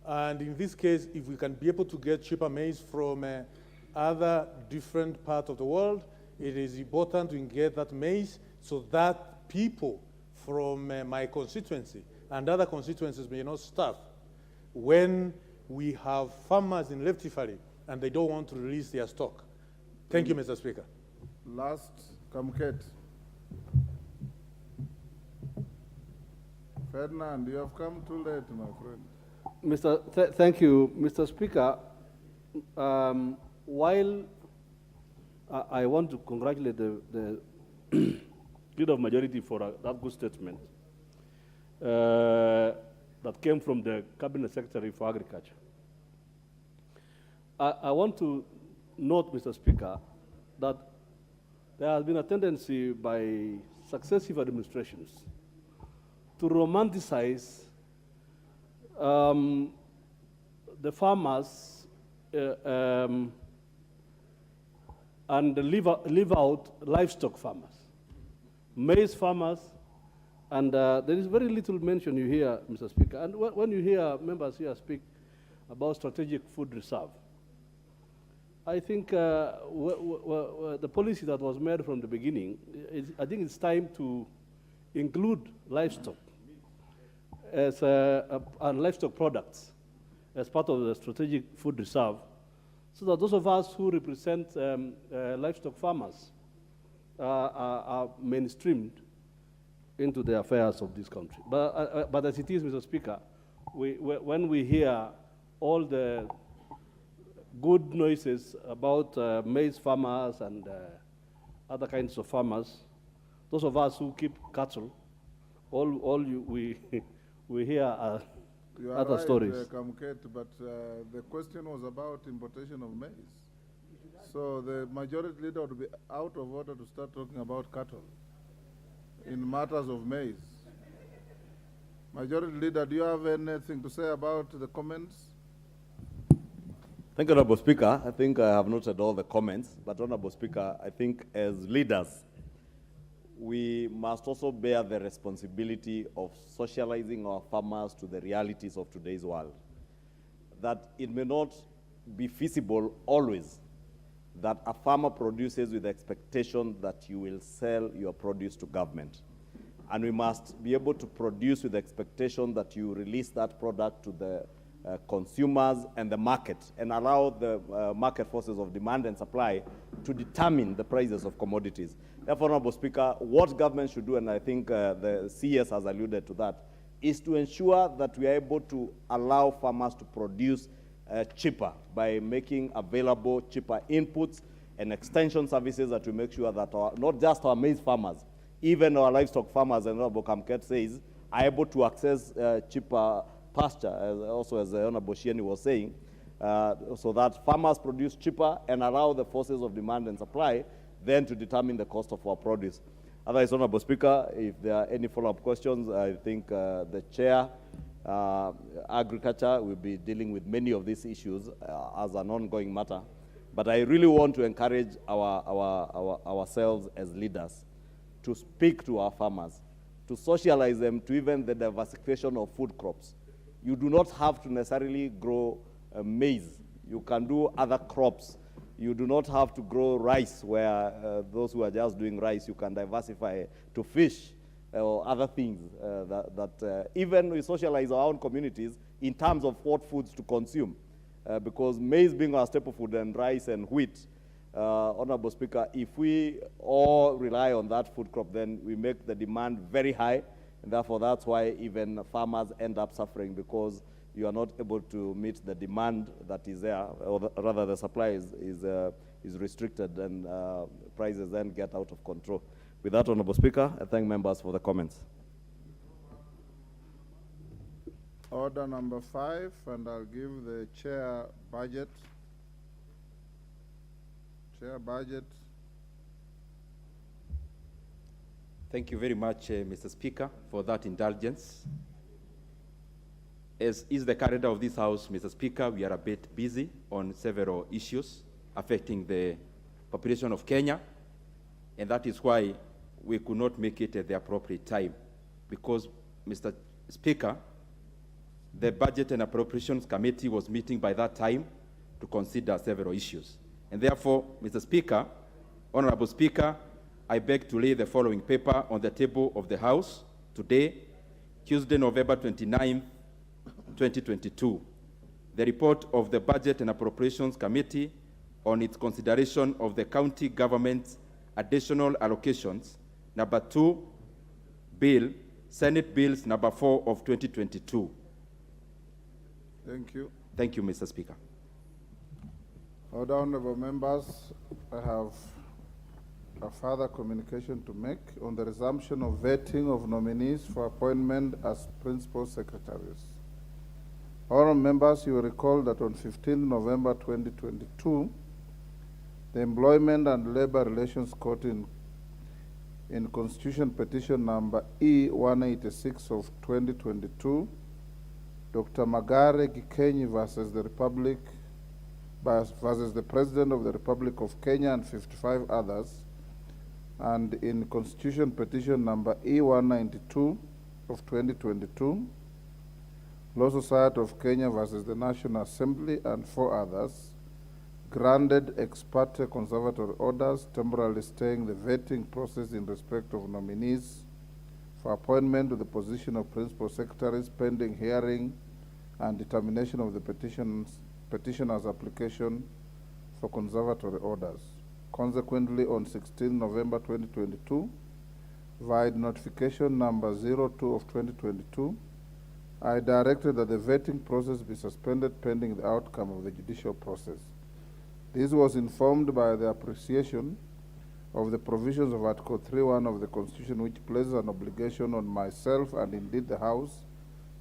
And in this case, if we can be able to get cheaper maize from other different parts of the world, it is important to get that maize so that people from my constituency and other constituencies may not starve when we have farmers in Rift Valley and they don't want to release their stock. Thank you, Mr. Speaker. Last, Kamket. Ferdinand, you have come too late, my friend. Thank you, Mr. Speaker. While I want to congratulate the Leader of Majority for that good statement that came from the Cabinet Secretary for Agriculture, I want to note, Mr. Speaker, that there has been a tendency by successive administrations to romanticize the farmers and leave out livestock farmers, maize farmers, and there is very little mention you hear, Mr. Speaker. And when you hear members here speak about strategic food reserve, I think the policy that was made from the beginning, I think it's time to include livestock as and livestock products as part of the strategic food reserve, so that those of us who represent livestock farmers are mainstreamed into the affairs of this country. But as it is, Mr. Speaker, when we hear all the good noises about maize farmers and other kinds of farmers, those of us who keep cattle, we hear other stories. Kamket, but the question was about importation of maize. So the majority leader would be out of order to start talking about cattle in matters of maize. Majority leader, do you have anything to say about the comments? Thank you, Honorable Speaker. I think I have noted all the comments, but Honorable Speaker, I think as leaders, we must also bear the responsibility of socializing our farmers to the realities of today's world. That it may not be feasible always that a farmer produces with the expectation that you will sell your produce to government. And we must be able to produce with the expectation that you release that product to the consumers and the market, and allow the market forces of demand and supply to determine the prices of commodities. Therefore, Honorable Speaker, what government should do, and I think the CS has alluded to that, is to ensure that we are able to allow farmers to produce cheaper by making available cheaper inputs and extension services, that we make sure that not just our maize farmers, even our livestock farmers, and Honorable Kamket says, are able to access cheaper pasture, also as Honorable Shieni was saying, so that farmers produce cheaper and allow the forces of demand and supply then to determine the cost of our produce. Otherwise, Honorable Speaker, if there are any follow-up questions, I think the Chair, Agriculture, will be dealing with many of these issues as an ongoing matter. But I really want to encourage ourselves as leaders to speak to our farmers, to socialize them to even the diversification of food crops. You do not have to necessarily grow maize. You can do other crops. You do not have to grow rice, where those who are just doing rice, you can diversify to fish or other things that even we socialize our own communities in terms of what foods to consume. Because maize being our staple food and rice and wheat, Honorable Speaker, if we all rely on that food crop, then we make the demand very high. And therefore, that's why even farmers end up suffering, because you are not able to meet the demand that is there, or rather the supply is restricted, and prices then get out of control. With that, Honorable Speaker, I thank members for the comments. Order number 5, and I'll give the Chair budget. Chair budget. Thank you very much, Mr. Speaker, for that indulgence. As is the calendar of this House, Mr. Speaker, we are a bit busy on several issues affecting the population of Kenya, and that is why we could not make it at the appropriate time, because, Mr. Speaker, the Budget and Appropriations Committee was meeting by that time to consider several issues. And therefore, Mr. Speaker, Honorable Speaker, I beg to lay the following paper on the table of the House today, Tuesday, November 29th, 2022. The report of the Budget and Appropriations Committee on its consideration of the county government's additional allocations, number 2, Bill, Senate Bills number 4 of 2022. Thank you. Thank you, Mr. Speaker. Order, honorable members, I have a further communication to make on the resumption of vetting of nominees for appointment as principal secretaries. Honorable members, you will recall that on 15 November 2022, the Employment and Labor Relations Court in Constitution Petition number E186 of 2022 Dr. Magare Gikenyi versus the President of the Republic of Kenya and 55 others, and in Constitution Petition number E192 of 2022, Law Society of Kenya versus the National Assembly and 4 others, granted ex parte conservatory orders temporarily staying the vetting process in respect of nominees for appointment to the position of principal secretaries pending hearing and determination of the petitioner's application for conservatory orders. Consequently, on 16 November 2022, via notification number 02 of 2022, I directed that the vetting process be suspended pending the outcome of the judicial process. This was informed by the appreciation of the provisions of Article 3.1 of the Constitution, which places an obligation on myself and indeed the House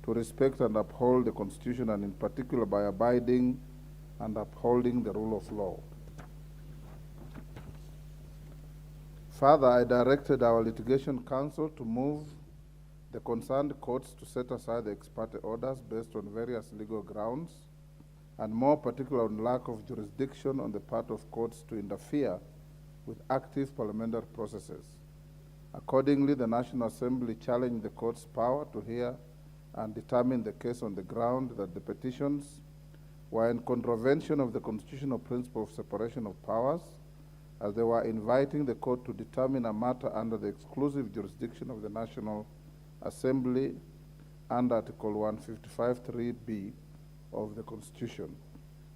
to respect and uphold the Constitution, and in particular by abiding and upholding the rule of law. Further, I directed our litigation counsel to move the concerned courts to set aside the ex parte orders based on various legal grounds, and more particularly on lack of jurisdiction on the part of courts to interfere with active parliamentary processes. Accordingly, the National Assembly challenged the court's power to hear and determine the case on the ground that the petitions were in contravention of the constitutional principle of separation of powers, as they were inviting the court to determine a matter under the exclusive jurisdiction of the National Assembly under Article 155(3)(b) of the Constitution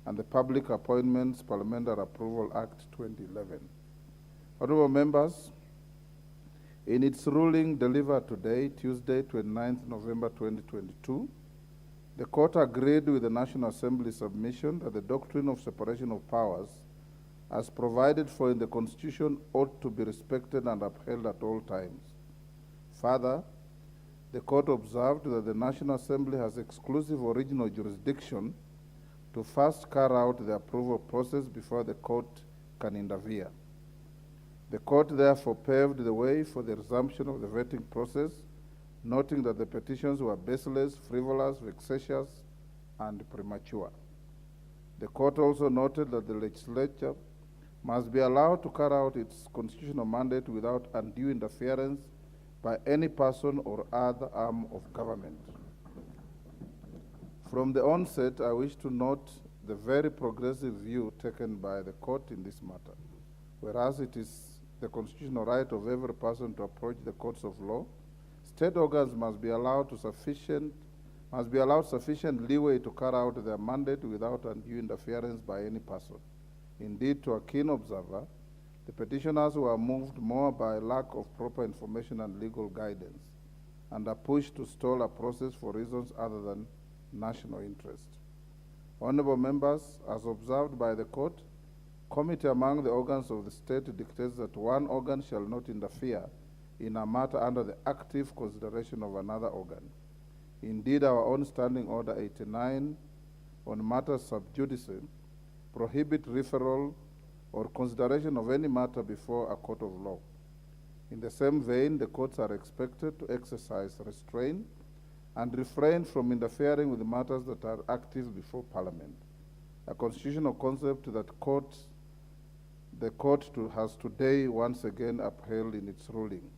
and the Public Appointments Parliamentary Approval Act 2011. Honorable members, in its ruling delivered today, Tuesday, 29th November 2022, the court agreed with the National Assembly's submission that the doctrine of separation of powers, as provided for in the Constitution, ought to be respected and upheld at all times. Further, the court observed that the National Assembly has exclusive original jurisdiction to first carry out the approval process before the court can interfere. The court therefore paved the way for the resumption of the vetting process, noting that the petitions were baseless, frivolous, vexatious, and premature. The court also noted that the legislature must be allowed to carry out its constitutional mandate without undue interference by any person or other arm of government. From the onset, I wish to note the very progressive view taken by the court in this matter. Whereas it is the constitutional right of every person to approach the courts of law, state organs must be allowed sufficient leeway to carry out their mandate without undue interference by any person. Indeed, to a keen observer, the petitioners were moved more by lack of proper information and legal guidance, and are pushed to stall a process for reasons other than national interest. Honorable members, as observed by the court, committee among the organs of the state dictates that one organ shall not interfere in a matter under the active consideration of another organ. Indeed, our own Standing Order 89 on matters sub judice prohibit referral or consideration of any matter before a court of law. In the same vein, the courts are expected to exercise restraint and refrain from interfering with matters that are active before Parliament, a constitutional concept that the court has today once again upheld in its ruling.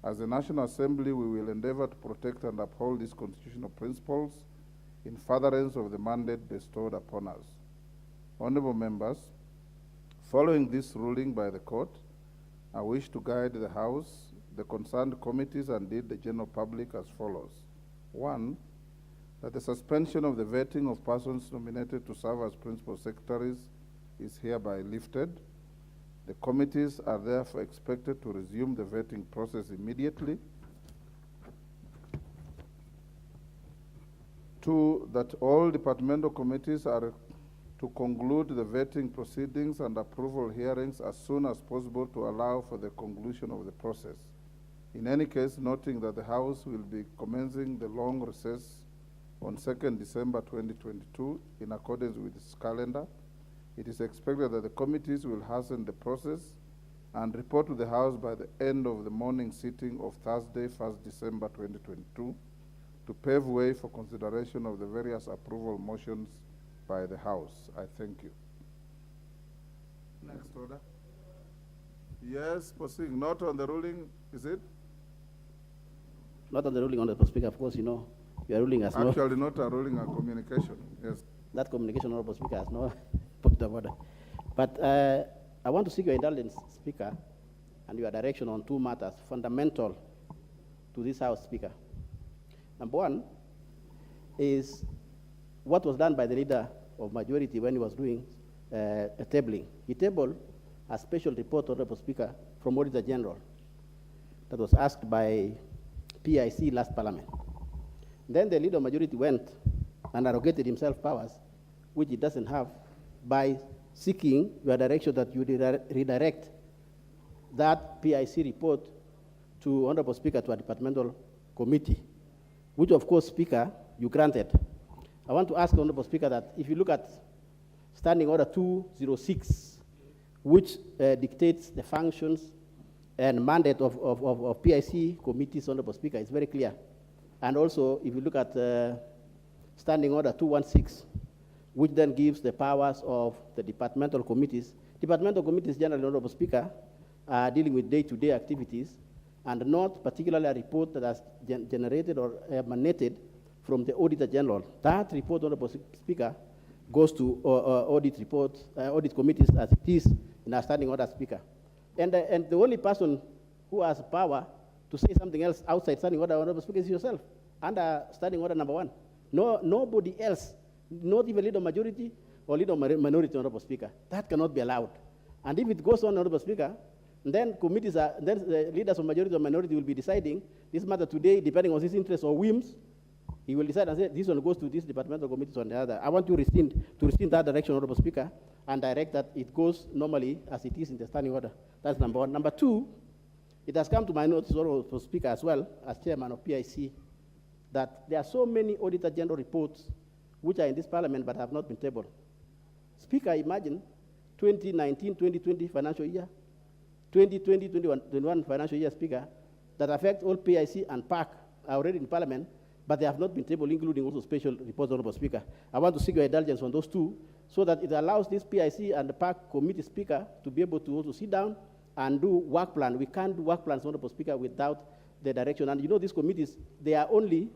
As the National Assembly, we will endeavor to protect and uphold these constitutional principles in furtherance of the mandate bestowed upon us. Honorable members, following this ruling by the court, I wish to guide the House, the concerned committees, and indeed the general public as follows. 1, that the suspension of the vetting of persons nominated to serve as principal secretaries is hereby lifted. The committees are therefore expected to resume the vetting process immediately. 2, that all departmental committees are to conclude the vetting proceedings and approval hearings as soon as possible to allow for the conclusion of the process. In any case, noting that the House will be commencing the long recess on 2nd December 2022 in accordance with its calendar, it is expected that the committees will hasten the process and report to the House by the end of the morning sitting of Thursday, 1st December 2022, to pave way for consideration of the various approval motions by the House. I thank you. Next order. Yes, proceeding. Not on the ruling, is it? Not on the ruling, Honorable Speaker. Of course, you know, your ruling has no... Actually, not a ruling, a communication. Yes. That communication, Honorable Speaker, has no point of order. But I want to seek your indulgence, Speaker, and your direction on two matters fundamental to this House, Speaker. Number one is what was done by the leader of majority when he was doing a tabling. He tabled a special report, Honorable Speaker, from Auditor General that was asked by PIC last Parliament. Then the leader of majority went and arrogated himself powers, which he doesn't have, by seeking your direction that you redirect that PIC report to Honorable Speaker to a departmental committee, which of course, Speaker, you granted. I want to ask Honorable Speaker that if you look at Standing Order 206, which dictates the functions and mandate of PIC committees, Honorable Speaker, it's very clear. And also, if you look at Standing Order 216, which then gives the powers of the departmental committees. Departmental committees, generally, Honorable Speaker, are dealing with day-to-day activities and not particularly a report that has generated or emanated from the Auditor General. That report, Honorable Speaker, goes to audit reports, audit committees as it is in our Standing Order, Speaker. And the only person who has power to say something else outside Standing Order, Honorable Speaker, is yourself, under Standing Order number 1. Nobody else, not even leader of majority or leader of minority, Honorable Speaker. That cannot be allowed. And if it goes on, Honorable Speaker, then committees then the leaders of majority or minority will be deciding this matter today, depending on his interests or whims. He will decide and say, this one goes to this departmental committees on the other. I want to rescind that direction, Honorable Speaker, and direct that it goes normally as it is in the Standing Order. That's number one. Number two, it has come to my notice, Honorable Speaker, as well, as chairman of PIC, that there are so many Auditor General reports which are in this Parliament but have not been tabled. Speaker, imagine 2019-2020 financial year, 2020-21 financial year, Speaker, that affect all PIC and PAC are already in Parliament, but they have not been tabled, including also special reports, Honorable Speaker. I want to seek your indulgence on those two, so that it allows this PIC and the PAC committee, Speaker, to be able to also sit down and do work plan. We can't do work plans, Honorable Speaker, without the direction. And you know, these committees, they are only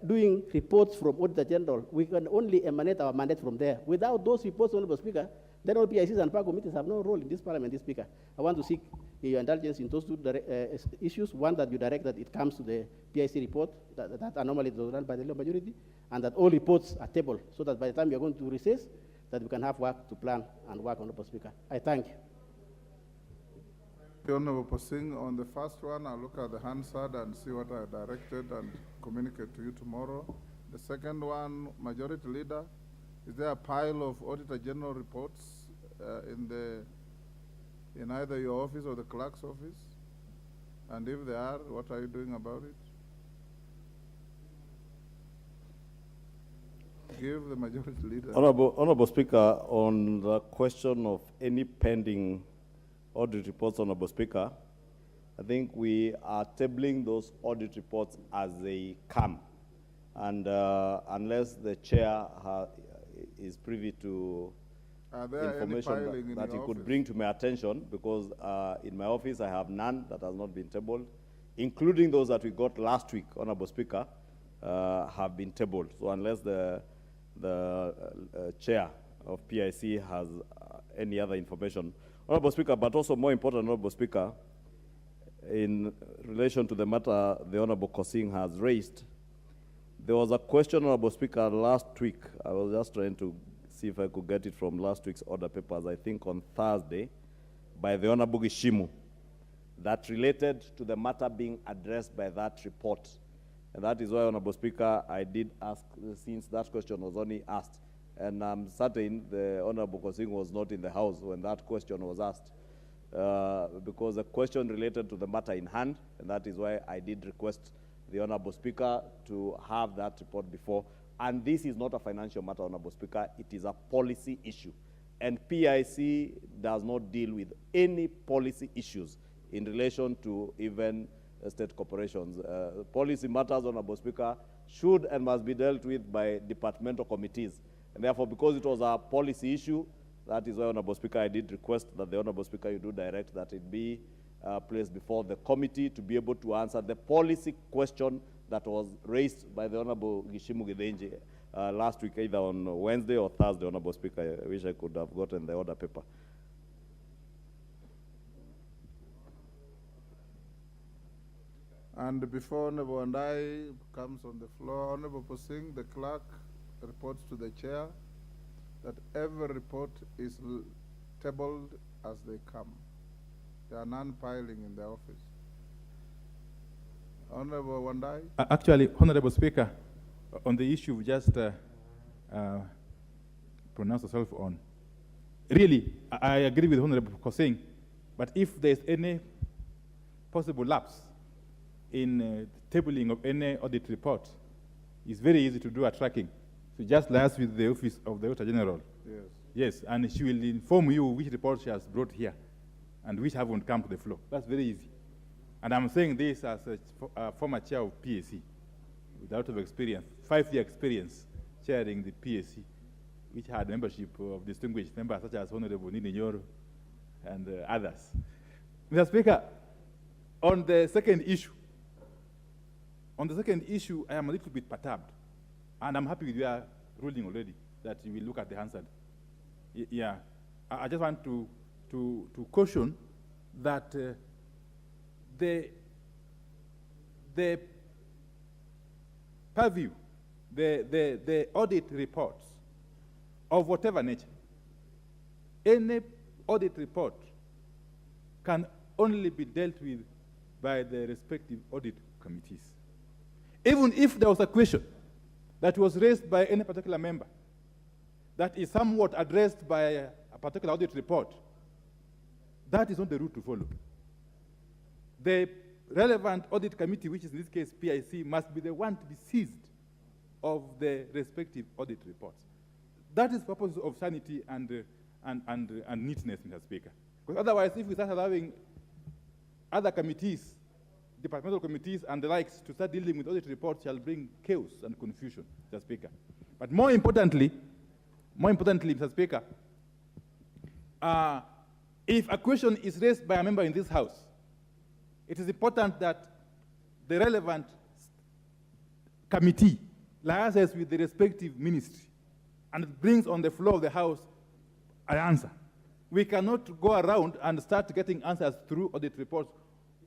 doing reports from Auditor General. We can only emanate our mandate from there. Without those reports, Honorable Speaker, then all PICs and PAC committees have no role in this Parliament, this Speaker. I want to seek your indulgence in those two issues. One, that you direct that it comes to the PIC report, that anomaly is run by the legal majority, and that all reports are tabled, so that by the time we are going to recess, that we can have work to plan and work, Honorable Speaker. I thank you. Honorable Posing, on the first one, I'll look at the Hansard and see what I directed and communicate to you tomorrow. The second one, Majority Leader, is there a pile of Auditor General reports in either your office or the clerk's office? And if there are, what are you doing about it? Give the Majority Leader. Honorable Speaker, on the question of any pending audit reports, Honorable Speaker, I think we are tabling those audit reports as they come. And unless the chair is privy to information that he could bring to my attention, because in my office I have none that has not been tabled, including those that we got last week, Honorable Speaker, have been tabled. So unless the chair of PIC has any other information, Honorable Speaker, but also more important, Honorable Speaker, in relation to the matter the Honorable Kosing has raised, there was a question, Honorable Speaker, last week. I was just trying to see if I could get it from last week's order papers, I think on Thursday, by the Honorable Gishimu, that related to the matter being addressed by that report. And that is why, Honorable Speaker, I did ask, since that question was only asked, and I'm certain the Honorable Kosing was not in the House when that question was asked, because the question related to the matter in hand, and that is why I did request the Honorable Speaker to have that report before. And this is not a financial matter, Honorable Speaker, it is a policy issue. And PIC does not deal with any policy issues in relation to even state corporations. Policy matters, Honorable Speaker, should and must be dealt with by departmental committees. And therefore, because it was a policy issue, that is why, Honorable Speaker, I did request that the Honorable Speaker, you do direct that it be placed before the committee to be able to answer the policy question that was raised by the Honorable Gishimu Githinji last week, either on Wednesday or Thursday, Honorable Speaker. I wish I could have gotten the order paper. And before Honorable Andai comes on the floor, Honorable Posing, the clerk reports to the chair that every report is tabled as they come. There are none piling in the office. Honorable Wandai. Actually, Honorable Speaker, on the issue you just pronounced yourself on, really, I agree with Honorable Kosing, but if there's any possible lapse in tabling of any audit report, it's very easy to do a tracking. So just liaise with the Office of the Auditor General. Yes. Yes, and she will inform you which report she has brought here and which haven't come to the floor. That's very easy. And I'm saying this as a former chair of PAC, with a lot of experience, 5-year experience chairing the PAC, which had membership of distinguished members such as Honorable Nini Nyoro and others. Mr. Speaker, on the second issue, I am a little bit perturbed, and I'm happy with your ruling already that you will look at the Hansard. Yeah, I just want to caution that the purview, the audit reports of whatever nature, any audit report can only be dealt with by the respective audit committees. Even if there was a question that was raised by any particular member that is somewhat addressed by a particular audit report, that is not the route to follow. The relevant audit committee, which is in this case PIC, must be the one to be seized of the respective audit reports. That is the purpose of sanity and neatness, Mr. Speaker. Because otherwise, if we start allowing other committees, departmental committees and the likes to start dealing with audit reports, shall bring chaos and confusion, Mr. Speaker. But more importantly, Mr. Speaker, if a question is raised by a member in this House, it is important that the relevant committee liaises with the respective ministry and brings on the floor of the House an answer. We cannot go around and start getting answers through audit reports,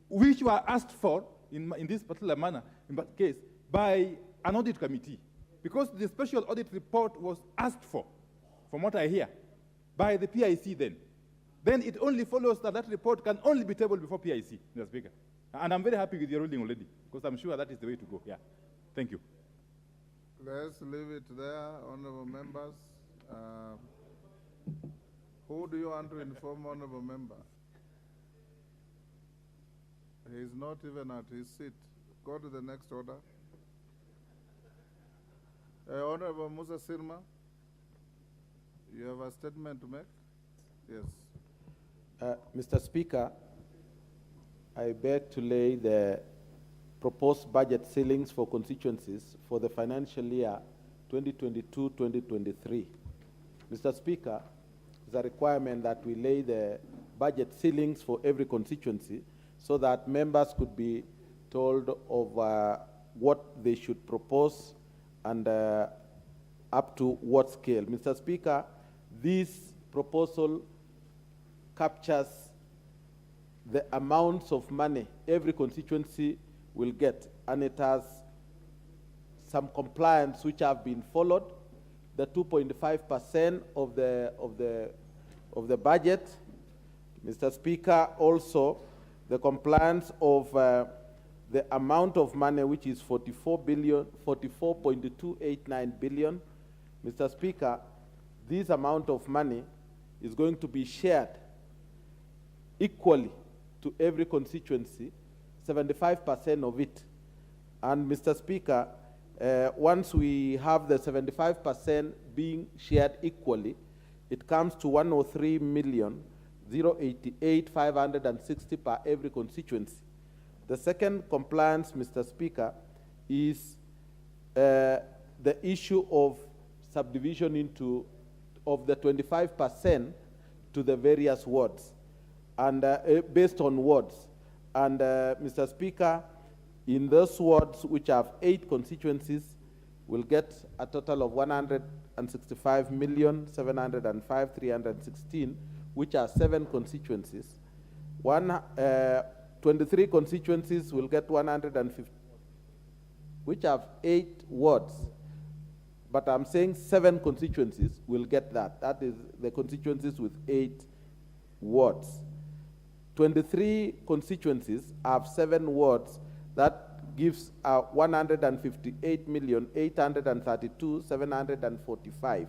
which were asked for in this particular manner, in that case, by an audit committee. Because the special audit report was asked for, from what I hear, by the PIC then it only follows that that report can only be tabled before PIC, Mr. Speaker. And I'm very happy with your ruling already, because I'm sure that is the way to go. Yeah. Thank you. Let's leave it there, honorable members. Who do you want to inform, honorable member? He is not even at his seat. Go to the next order. Honorable Musa Sirma, you have a statement to make? Yes. Mr. Speaker, I beg to lay the proposed budget ceilings for constituencies for the financial year 2022-2023. Mr. Speaker, it's a requirement that we lay the budget ceilings for every constituency so that members could be told of what they should propose and up to what scale. Mr. Speaker, this proposal captures the amounts of money every constituency will get, and it has some compliance which have been followed. The 2.5% of the budget, Mr. Speaker, also the compliance of the amount of money, which is 44.289 billion. Mr. Speaker, this amount of money is going to be shared equally to every constituency, 75% of it. And Mr. Speaker, once we have the 75% being shared equally, it comes to 103,088,560 per every constituency. The second compliance, Mr. Speaker, is the issue of subdivision of the 25% to the various wards, and based on wards. And Mr. Speaker, in those wards, which have 8 constituencies, will get a total of 165,705,316, which are 7 constituencies. 23 constituencies will get 150, which have 8 wards. But I'm saying 7 constituencies will get that. That is the constituencies with 8 wards. 23 constituencies have 7 wards. That gives 158,832,745.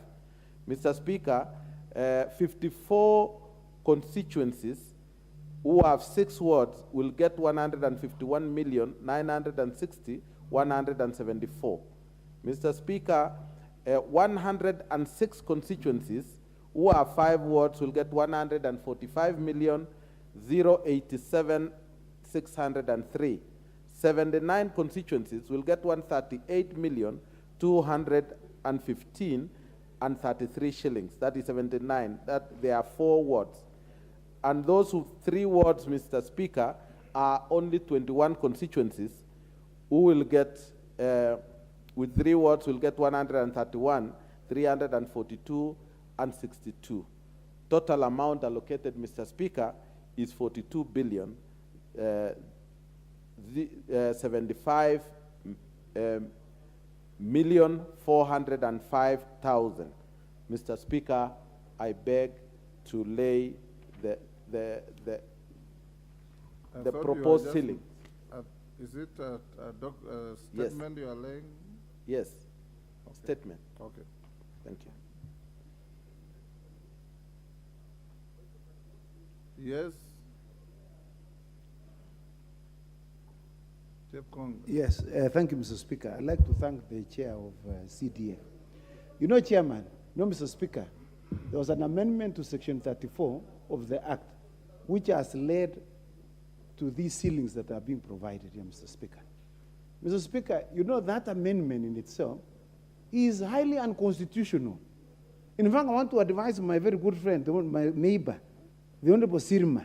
Mr. Speaker, 54 constituencies who have 6 wards will get 151,960,174. Mr. Speaker, 106 constituencies who have 5 wards will get 145,087,603. 79 constituencies will get 138,215,33 shillings. That is 79. That there are 4 wards. And those with 3 wards, Mr. Speaker, are only 21 constituencies who will get, with 3 wards, will get 131, 342, and 62. Total amount allocated, Mr. Speaker, is 42 billion. 75,405,000. Mr. Speaker, I beg to lay the proposed ceiling. Is it a statement you are laying? Yes, okay. Statement. Okay. Thank you. Yes. Yes, thank you, Mr. Speaker. I'd like to thank the chair of CDF. You know, Chairman, Mr. Speaker, there was an amendment to Section 34 of the Act, which has led to these ceilings that are being provided here, Mr. Speaker. Mr. Speaker, you know that amendment in itself is highly unconstitutional. In fact, I want to advise my very good friend, my neighbor, the Honorable Sirma,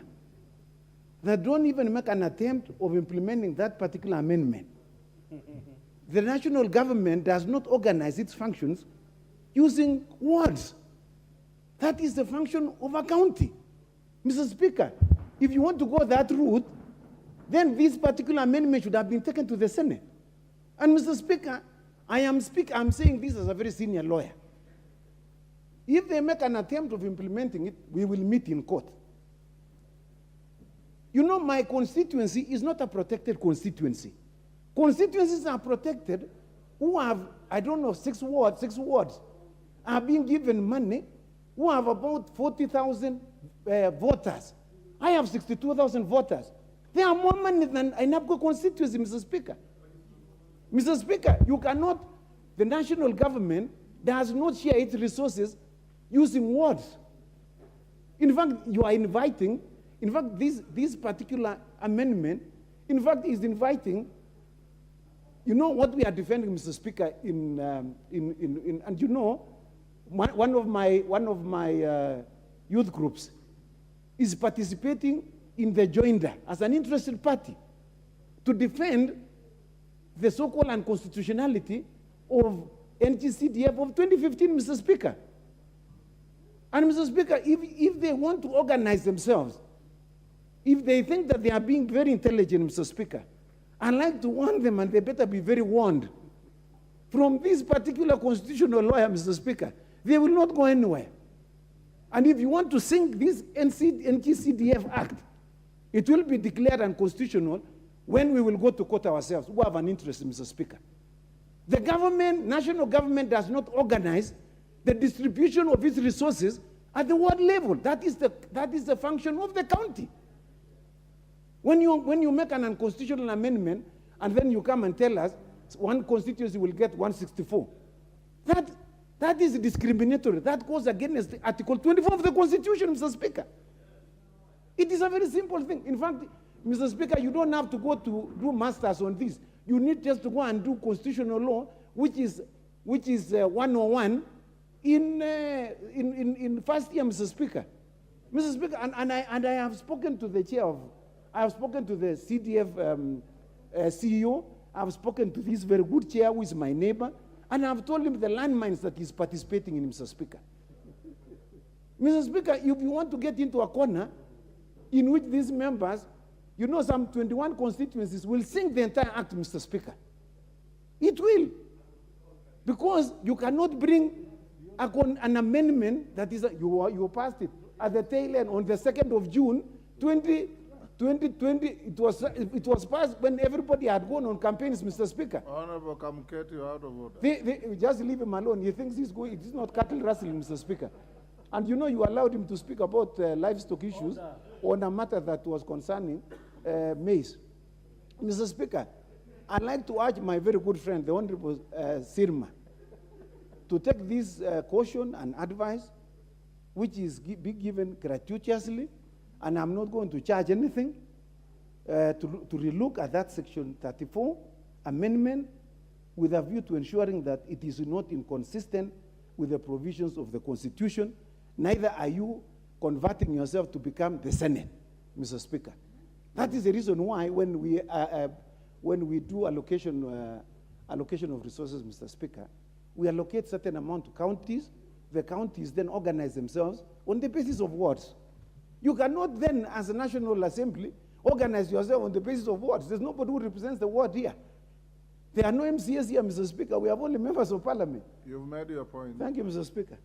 that don't even make an attempt of implementing that particular amendment. The national government does not organize its functions using wards. That is the function of a county. Mr. Speaker, if you want to go that route, then this particular amendment should have been taken to the Senate. And Mr. Speaker, I'm saying this as a very senior lawyer. If they make an attempt of implementing it, we will meet in court. You know, my constituency is not a protected constituency. Constituencies are protected who have, I don't know, 6 wards are being given money, who have about 40,000 voters. I have 62,000 voters. There are more money than INAPCO constituency, Mr. Speaker. Mr. Speaker, you cannot, the national government does not share its resources using wards. In fact, you are inviting, in fact, this particular amendment, in fact, is inviting, you know what we are defending, Mr. Speaker, and you know, one of my youth groups is participating in the joinder as an interested party to defend the so-called unconstitutionality of NGCDF of 2015, Mr. Speaker. And Mr. Speaker, if they want to organize themselves, if they think that they are being very intelligent, Mr. Speaker, I'd like to warn them, and they better be very warned, from this particular constitutional lawyer, Mr. Speaker, they will not go anywhere. And if you want to sink this NGCDF Act, it will be declared unconstitutional when we will go to court ourselves, who have an interest, Mr. Speaker. The government, national government, does not organize the distribution of its resources at the ward level. That is the function of the county. When you make an unconstitutional amendment and then you come and tell us one constituency will get 164, that is discriminatory. That goes against Article 24 of the Constitution, Mr. Speaker. It is a very simple thing. In fact, Mr. Speaker, you don't have to go to do masters on this. You need just to go and do constitutional law, which is 101 in first year, Mr. Speaker. Mr. Speaker, and I have spoken to the chair of, I have spoken to the CDF CEO, I have spoken to this very good chair who is my neighbor, and I have told him the landmines that he's participating in, Mr. Speaker. Mr. Speaker, if you want to get into a corner in which these members, you know, some 21 constituencies will sing the entire act, Mr. Speaker. It will. Because you cannot bring an amendment that is, you passed it at the tail end on the 2nd of June, 2020. It was passed when everybody had gone on campaigns, Mr. Speaker. Honorable Kamketi, you're out of order. Just leave him alone. He thinks he's going, it's not cattle rustling, Mr. Speaker. And you know, you allowed him to speak about livestock issues on a matter that was concerning maize. Mr. Speaker, I'd like to urge my very good friend, the Honorable Sirma, to take this caution and advice, which is be given gratuitously, and I'm not going to charge anything, to relook at that Section 34 amendment with a view to ensuring that it is not inconsistent with the provisions of the Constitution. Neither are you converting yourself to become the Senate, Mr. Speaker. That is the reason why when we do allocation of resources, Mr. Speaker, we allocate certain amount to counties. The counties then organize themselves on the basis of wards. You cannot then, as a National Assembly, organize yourself on the basis of wards. There's nobody who represents the ward here. There are no MCAs here, Mr. Speaker. We have only members of parliament. You've made your point. Thank you, Mr. Speaker.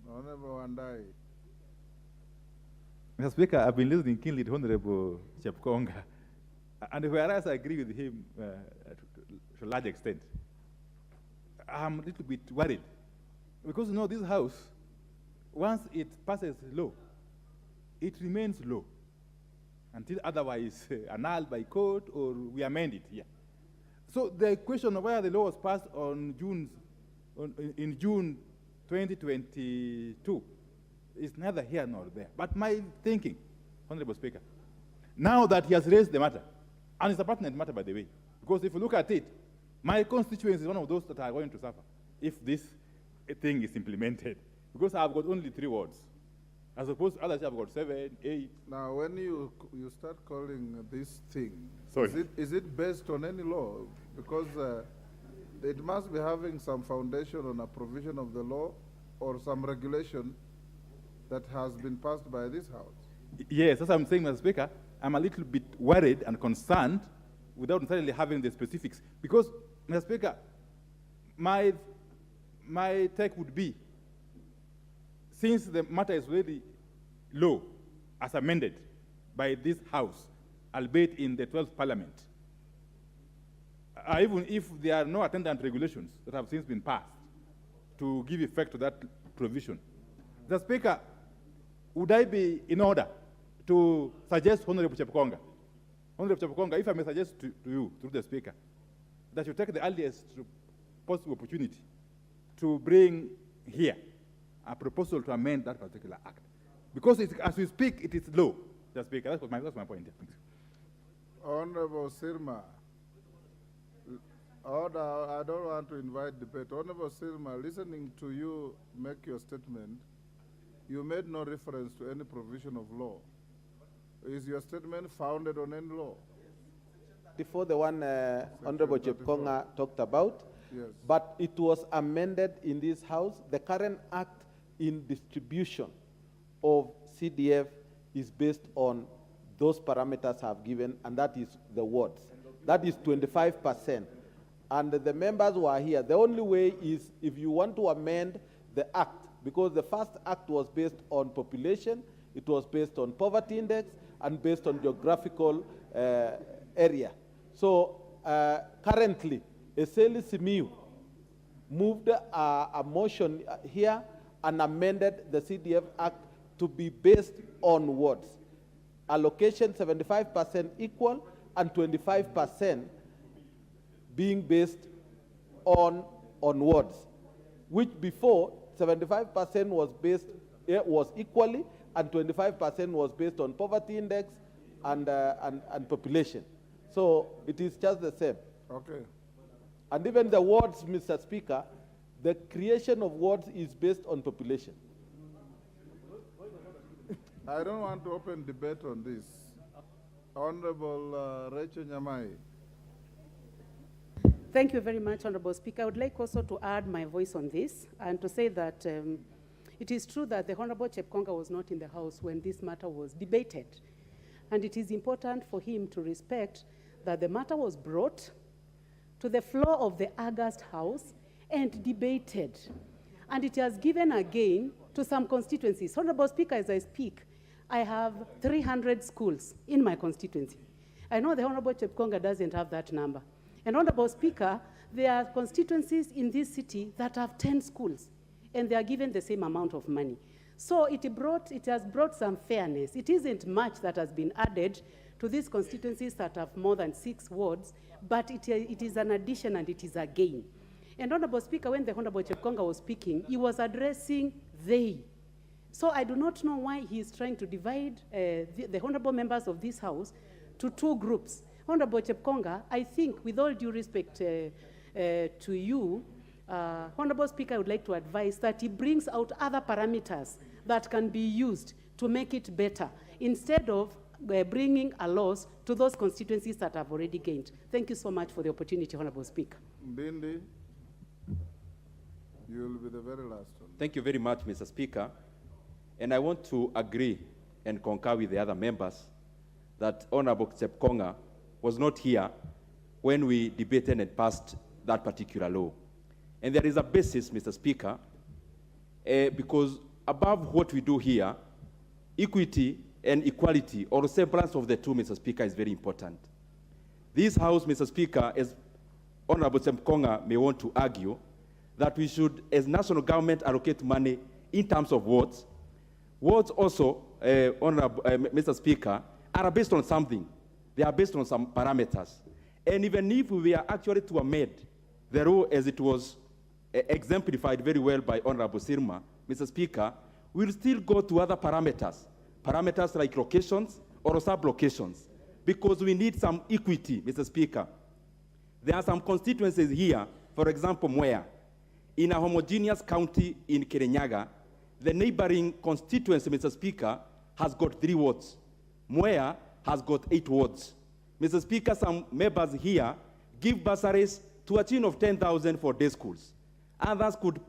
Honorable Wandai. Mr. Speaker, I've been listening keenly to Honorable Chepkonga, and whereas I agree with him to a large extent, I'm a little bit worried because, you know, this House, once it passes law, it remains law until otherwise annulled by court or we amend it here. So the question of whether the law was passed in June 2022 is neither here nor there. But my thinking, Honorable Speaker, now that he has raised the matter, and it's a pertinent matter, by the way, because if you look at it, my constituency is one of those that are going to suffer if this thing is implemented, because I've got only 3 wards, as opposed to others have got 7, 8. Now, when you start calling this thing, sorry, is it based on any law? Because it must be having some foundation on a provision of the law or some regulation that has been passed by this House. Yes, as I'm saying, Mr. Speaker, I'm a little bit worried and concerned without necessarily having the specifics. Because, Mr. Speaker, my take would be, since the matter is already law as amended by this House, albeit in the 12th Parliament, even if there are no attendant regulations that have since been passed to give effect to that provision, the Speaker, would I be in order to suggest Honorable Chepkonga, if I may suggest to you, through the Speaker, that you take the earliest possible opportunity to bring here a proposal to amend that particular act. Because as we speak, it is law, the Speaker. That's my point. Thank you. Honorable Sirma, order, I don't want to invite debate. Honorable Sirma, listening to you make your statement, you made no reference to any provision of law. Is your statement founded on any law? Before the one Honorable Chepkonga talked about, yes, but it was amended in this House. The current act in distribution of CDF is based on those parameters I've given, and that is the wards. That is 25%. And the members who are here, the only way is if you want to amend the act, because the first act was based on population, it was based on poverty index, and based on geographical area. So currently, Eseli Simiu moved a motion here and amended the CDF Act to be based on wards. Allocation 75% equal and 25% being based on wards, which before 75% was based, was equally, and 25% was based on poverty index and population. So it is just the same. Okay. And even the wards, Mr. Speaker, the creation of wards is based on population. I don't want to open debate on this. Honorable Rachel Nyamai. Thank you very much, Honorable Speaker. I would like also to add my voice on this and to say that it is true that the Honorable Chepkonga was not in the House when this matter was debated. And it is important for him to respect that the matter was brought to the floor of the August House and debated. And it has given again to some constituencies. Honorable Speaker, as I speak, I have 300 schools in my constituency. I know the Honorable Chepkonga doesn't have that number. And Honorable Speaker, there are constituencies in this city that have 10 schools, and they are given the same amount of money. So it has brought some fairness. It isn't much that has been added to these constituencies that have more than 6 wards, but it is an addition and it is a gain. And Honorable Speaker, when the Honorable Chepkonga was speaking, he was addressing they. So I do not know why he is trying to divide the honorable members of this House to 2 groups. Honorable Chepkonga, I think, with all due respect to you, Honorable Speaker, I would like to advise that he brings out other parameters that can be used to make it better, instead of bringing a loss to those constituencies that have already gained. Thank you so much for the opportunity, Honorable Speaker. Bindi, you will be the very last one. Thank you very much, Mr. Speaker. And I want to agree and concur with the other members that Honorable Chepkonga was not here when we debated and passed that particular law. And there is a basis, Mr. Speaker, because above what we do here, equity and equality, or semblance of the two, Mr. Speaker, is very important. This House, Mr. Speaker, as Honorable Chepkonga may want to argue, that we should, as national government, allocate money in terms of wards. Wards also, Honorable Mr. Speaker, are based on something. They are based on some parameters. And even if we were actually to amend the law as it was exemplified very well by Honorable Sirma, Mr. Speaker, we'll still go to other parameters like locations or sub-locations, because we need some equity, Mr. Speaker. There are some constituencies here, for example, Mwea, in a homogeneous county in Kirinyaga, the neighboring constituency, Mr. Speaker, has got 3 wards. Mwea has got 8 wards. Mr. Speaker, some members here give bursaries to a tune of 10,000 for day schools. Others could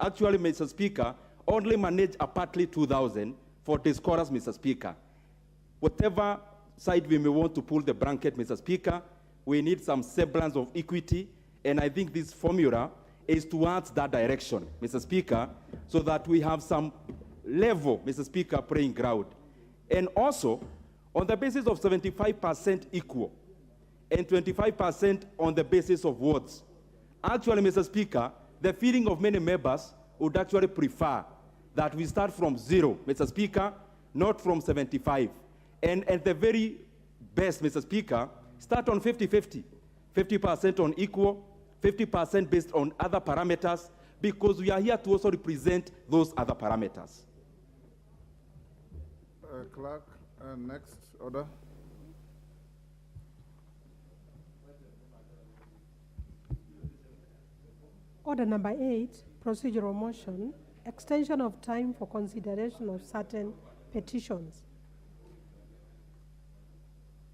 actually, Mr. Speaker, only manage a partly 2,000 for day scholars, Mr. Speaker. Whatever side we may want to pull the blanket, Mr. Speaker, we need some semblance of equity, and I think this formula is towards that direction, Mr. Speaker, so that we have some level, Mr. Speaker, playing ground. And also, on the basis of 75% equal and 25% on the basis of wards. Actually, Mr. Speaker, the feeling of many members would actually prefer that we start from 0, Mr. Speaker, not from 75. And at the very best, Mr. Speaker, start on 50-50. 50% on equal, 50% based on other parameters, because we are here to also represent those other parameters. Clerk, next order. Order number 8, procedural motion, extension of time for consideration of certain petitions.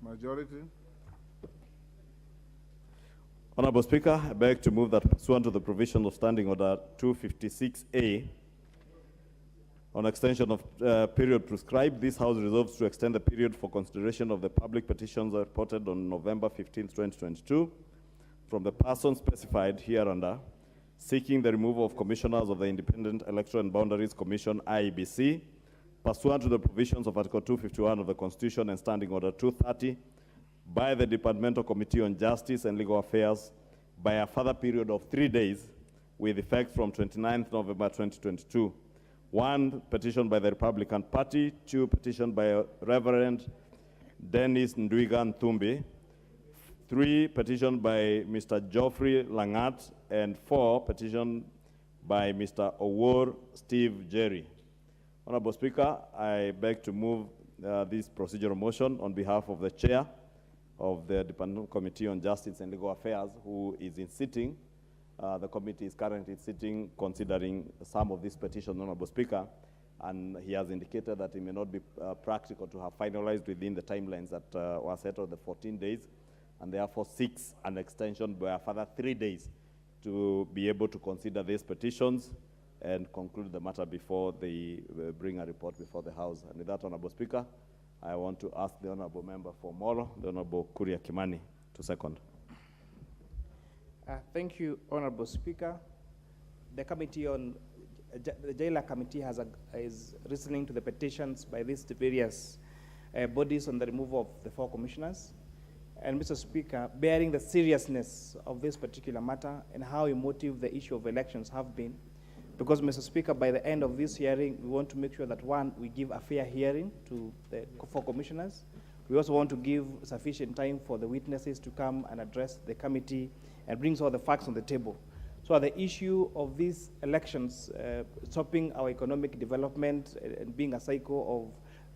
Majority. Honorable Speaker, I beg to move that pursuant to the provision of Standing Order 256A, on extension of period prescribed, this House resolves to extend the period for consideration of the public petitions reported on November 15, 2022, from the person specified hereunder, seeking the removal of commissioners of the Independent Electoral and Boundaries Commission, IEBC, pursuant to the provisions of Article 251 of the Constitution and Standing Order 230, by the Departmental Committee on Justice and Legal Affairs by a further period of 3 days, with effect from 29th November 2022. 1 petition by the Republican Party, 2 petition by Reverend Dennis Ndwiga Nthumbi, 3 petition by Mr. Geoffrey Langat, and 4 petition by Mr. Owor Steve Jerry. Honorable Speaker, I beg to move this procedural motion on behalf of the Chair of the Departmental Committee on Justice and Legal Affairs, who is in sitting. The committee is currently sitting considering some of these petitions, Honorable Speaker, and he has indicated that it may not be practical to have finalized within the timelines that were set of the 14 days, and therefore seeks an extension by a further 3 days to be able to consider these petitions and conclude the matter before they bring a report before the House. And with that, Honorable Speaker, I want to ask the Honorable Member for Molo, the Honorable Kuria Kimani, to second. Thank you, Honorable Speaker. The committee on the Jailer Committee is listening to the petitions by these various bodies on the removal of the 4 commissioners. And Mr. Speaker, bearing the seriousness of this particular matter and how emotive the issue of elections have been, because, Mr. Speaker, by the end of this hearing, we want to make sure that, one, we give a fair hearing to the 4 commissioners. We also want to give sufficient time for the witnesses to come and address the committee and brings all the facts on the table. So the issue of these elections stopping our economic development and being a cycle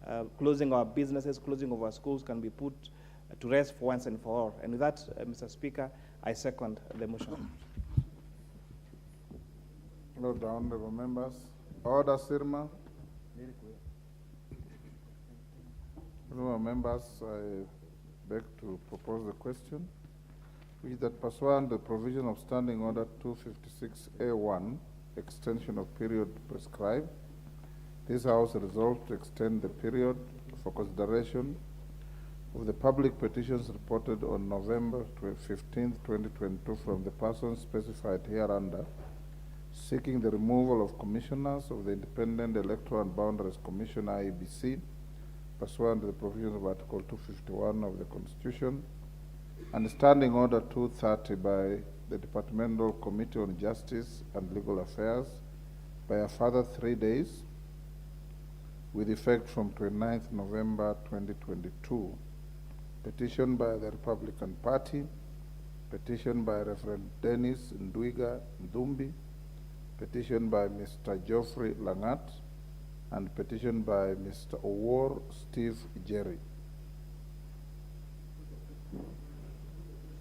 of closing our businesses, closing of our schools can be put to rest for once and for all. And with that, Mr. Speaker, I second the motion. Well done, honorable members. Order, Sirma. Honorable members, I beg to propose the question, which is that pursuant to the provision of Standing Order 256A1, extension of period prescribed, this House resolved to extend the period for consideration of the public petitions reported on November 15, 2022 from the persons specified hereunder, seeking the removal of commissioners of the Independent Electoral and Boundaries Commission, IEBC, pursuant to the provisions of Article 251 of the Constitution, and Standing Order 230 by the Departmental Committee on Justice and Legal Affairs by a further 3 days, with effect from 29th November 2022. Petition by the Republican Party, petition by Reverend Dennis Ndwiga Ndumbi, petition by Mr. Geoffrey Langat, and petition by Mr. Owor Steve Jerry.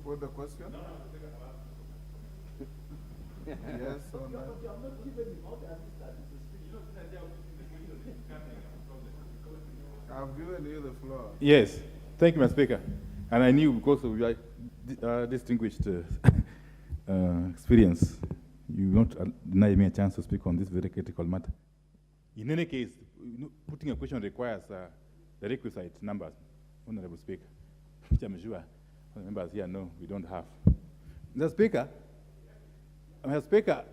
What the question? Yes or no? I've given you the floor. Yes. Thank you, Mr. Speaker. And I knew because of your distinguished experience, you won't deny me a chance to speak on this very critical matter. In any case, putting a question requires the requisite numbers, Honorable Speaker, which I'm sure the members here know we don't have. Mr. Speaker,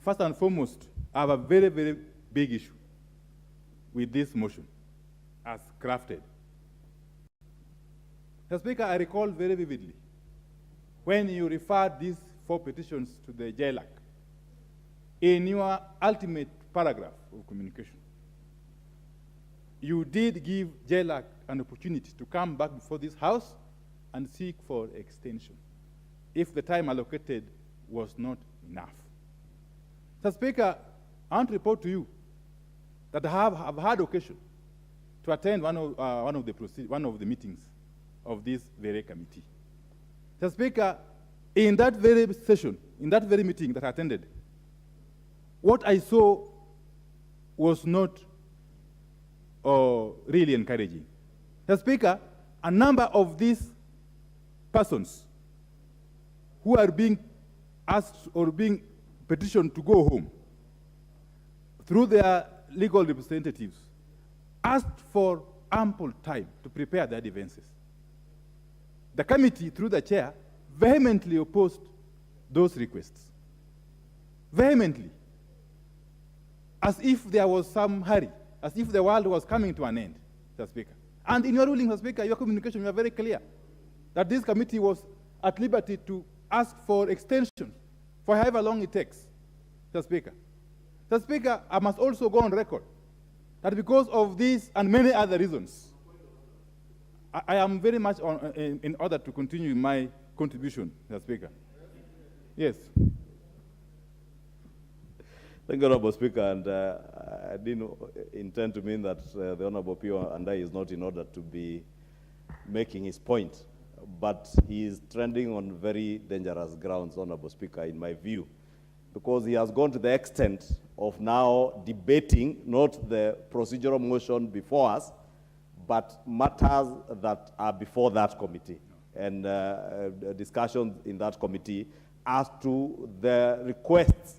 first and foremost, I have a very, very big issue with this motion as crafted. Mr. Speaker, I recall very vividly when you referred these 4 petitions to the JLAC, in your ultimate paragraph of communication, you did give JLAC an opportunity to come back before this House and seek for extension if the time allocated was not enough. Mr. Speaker, I want to report to you that I have had occasion to attend one of the meetings of this very committee. Mr. Speaker, in that very session, in that very meeting that I attended, what I saw was not really encouraging. Mr. Speaker, a number of these persons who are being asked or being petitioned to go home through their legal representatives asked for ample time to prepare their defenses. The committee, through the chair, vehemently opposed those requests. Vehemently. As if there was some hurry, as if the world was coming to an end, Mr. Speaker. And in your ruling, Mr. Speaker, your communication, you are very clear that this committee was at liberty to ask for extension for however long it takes, Mr. Speaker. Mr. Speaker, I must also go on record that because of these and many other reasons, I am very much in order to continue my contribution, Mr. Speaker. Yes. Thank you, Honorable Speaker, and I didn't intend to mean that the Honorable Pio and I is not in order to be making his point, but he is trending on very dangerous grounds, Honorable Speaker, in my view, because he has gone to the extent of now debating not the procedural motion before us, but matters that are before that committee and discussions in that committee as to the requests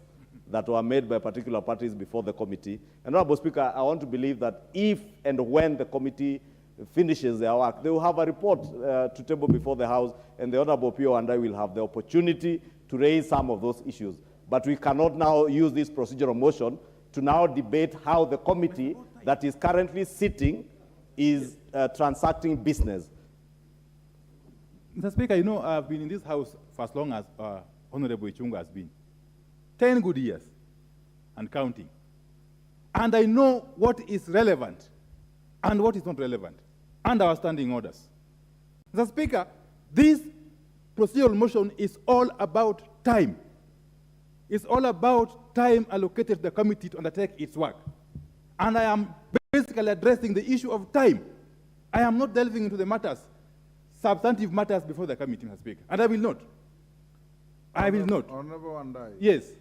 that were made by particular parties before the committee. And Honorable Speaker, I want to believe that if and when the committee finishes their work, they will have a report to table before the House, and the Honorable Pio and I will have the opportunity to raise some of those issues. But we cannot now use this procedural motion to now debate how the committee that is currently sitting is transacting business. Mr. Speaker, you know, I've been in this House for as long as Honorable Ichunga has been. 10 good years and counting. And I know what is relevant and what is not relevant, and our standing orders. Mr. Speaker, this procedural motion is all about time. It's all about time allocated to the committee to undertake its work. And I am basically addressing the issue of time. I am not delving into the matters, substantive matters before the committee, Mr. Speaker, and I will not. I will not. Honorable Wandai. Yes.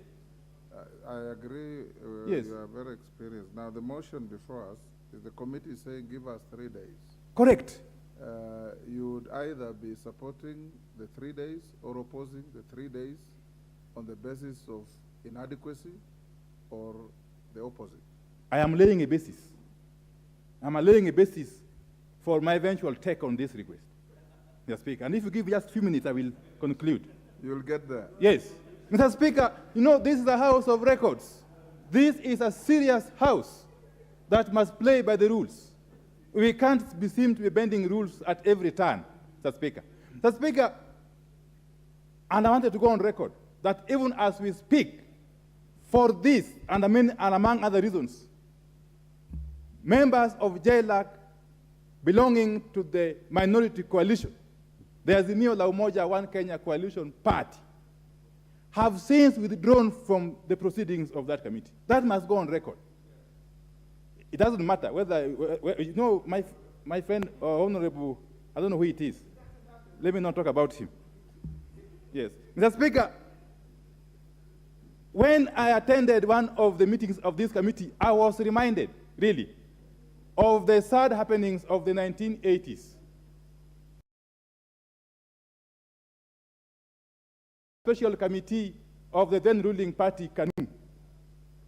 I agree. Yes. You are very experienced. Now, the motion before us is the committee saying give us 3 days. Correct. You would either be supporting the 3 days or opposing the 3 days on the basis of inadequacy or the opposite. I am laying a basis. I'm laying a basis for my eventual take on this request, Mr. Speaker. And if you give just a few minutes, I will conclude. You will get there. Yes. Mr. Speaker, you know, this is a house of records. This is a serious house that must play by the rules. We can't be seen to be bending rules at every turn, Mr. Speaker. Mr. Speaker, and I wanted to go on record that even as we speak, for this and among other reasons, members of JLAC belonging to the minority coalition, the Azimio la Umoja One Kenya Coalition Party, have since withdrawn from the proceedings of that committee. That must go on record. It doesn't matter whether, you know, my friend, Honorable, I don't know who it is. Let me not talk about him. Yes. Mr. Speaker, when I attended one of the meetings of this committee, I was reminded, really, of the sad happenings of the 1980s. Special committee of the then ruling party, KANU,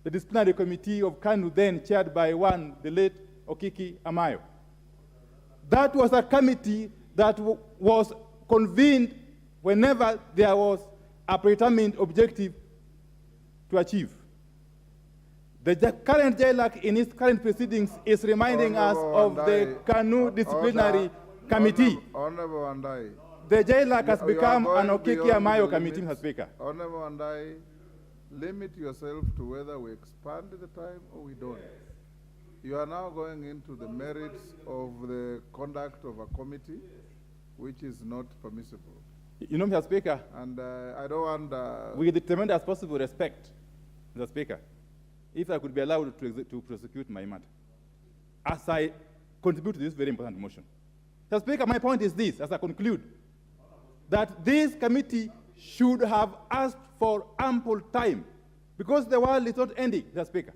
the disciplinary committee of KANU, then chaired by the late Okiki Amayo. That was a committee that was convened whenever there was a predetermined objective to achieve. The current JLAC in its current proceedings is reminding us of the KANU disciplinary committee. Honorable Wandai. The JLAC has become an Okiki Amayo committee, Mr. Speaker. Honorable Wandai, limit yourself to whether we expand the time or we don't. You are now going into the merits of the conduct of a committee, which is not permissible. You know, Mr. Speaker, and I don't want... with the tremendous possible respect, Mr. Speaker, if I could be allowed to prosecute my matter, as I contribute to this very important motion. Mr. Speaker, my point is this, as I conclude, that this committee should have asked for ample time, because the world is not ending, Mr. Speaker.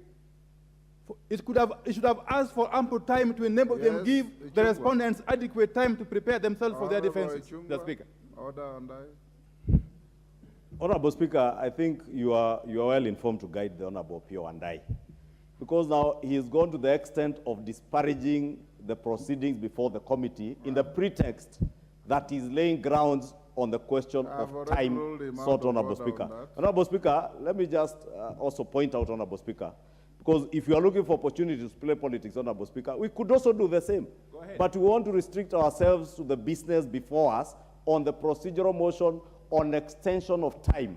It should have asked for ample time to enable them give the respondents adequate time to prepare themselves for their defenses, Mr. Speaker. Order and I. Honorable Speaker, I think you are well informed to guide the Honorable Pio and I, because now he has gone to the extent of disparaging the proceedings before the committee in the pretext that is laying grounds on the question of time sought, Honorable Speaker. Honorable Speaker, let me just also point out, Honorable Speaker, because if you are looking for opportunities to play politics, Honorable Speaker, we could also do the same. But we want to restrict ourselves to the business before us on the procedural motion on extension of time.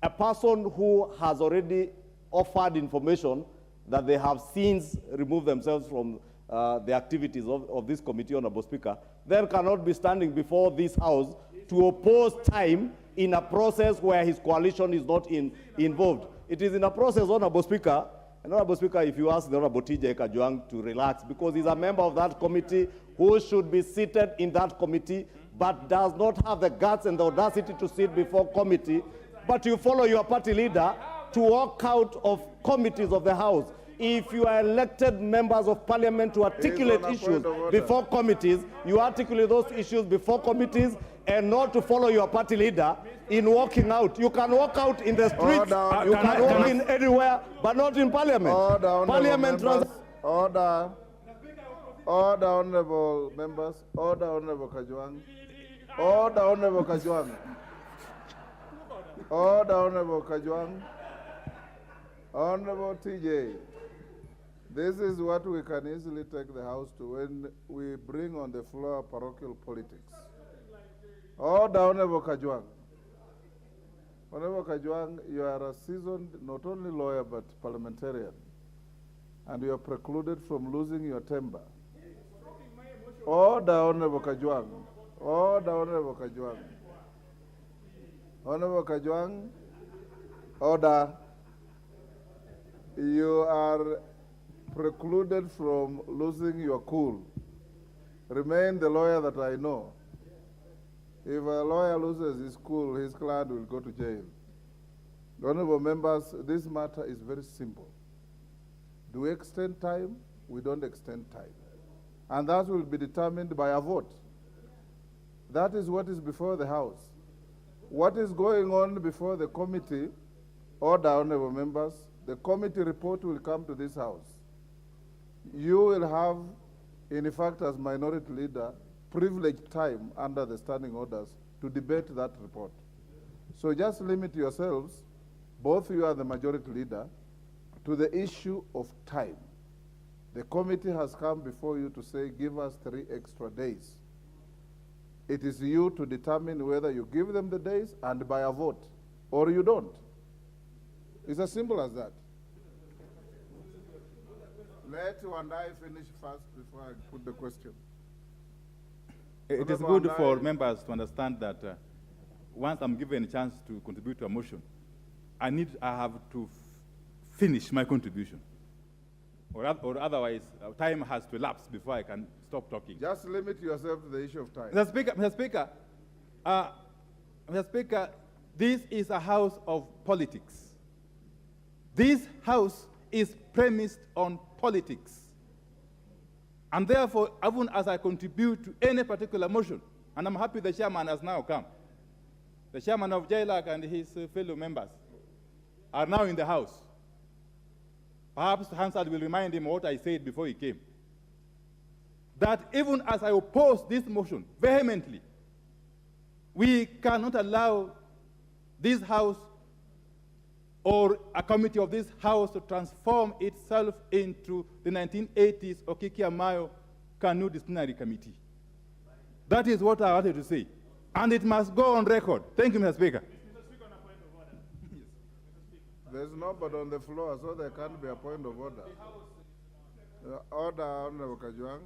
A person who has already offered information that they have since removed themselves from the activities of this committee, Honorable Speaker, then cannot be standing before this House to oppose time in a process where his coalition is not involved. It is in a process, Honorable Speaker. And Honorable Speaker, if you ask the Honorable TJ Kajwang to relax, because he's a member of that committee who should be seated in that committee, but does not have the guts and the audacity to sit before committee, but you follow your party leader to walk out of committees of the House. If you are elected members of parliament to articulate issues before committees, you articulate those issues before committees and not to follow your party leader in walking out. You can walk out in the streets, you can walk in anywhere, but not in parliament. Parliament runs. Order. Order, honorable members. Order, honorable Kajwang. Order, honorable Kajwang. Order, honorable Kajwang. Honorable TJ. This is what we can easily take the House to when we bring on the floor parochial politics. Order, honorable Kajwang. Honorable Kajwang, you are a seasoned, not only lawyer, but parliamentarian. And you are precluded from losing your temper. Order, honorable Kajwang. Order, honorable Kajwang. Honorable Kajwang, order. You are precluded from losing your cool. Remain the lawyer that I know. If a lawyer loses his cool, his client will go to jail. Honorable members, this matter is very simple. Do we extend time? We don't extend time. And that will be determined by a vote. That is what is before the House. What is going on before the committee, order, honorable members, the committee report will come to this House. You will have, in fact, as minority leader, privileged time under the standing orders to debate that report. So just limit yourselves, both you are the majority leader, to the issue of time. The committee has come before you to say, give us 3 extra days. It is you to determine whether you give them the days and by a vote, or you don't. It's as simple as that. Let you and I finish first before I put the question. It is good for members to understand that once I'm given a chance to contribute to a motion, I have to finish my contribution. Or otherwise, time has to elapse before I can stop talking. Just limit yourself to the issue of time. Mr. Speaker, this is a house of politics. This house is premised on politics. And therefore, even as I contribute to any particular motion, and I'm happy the chairman has now come, the chairman of JLAC and his fellow members are now in the House. Perhaps Hansard will remind him what I said before he came. That even as I oppose this motion vehemently, we cannot allow this House or a committee of this House to transform itself into the 1980s Okiki Amayo Kanu Disciplinary Committee. That is what I wanted to say. And it must go on record. Thank you, Mr. Speaker. There's nobody on the floor, so there can't be a point of order. Order, Honorable Kajwang.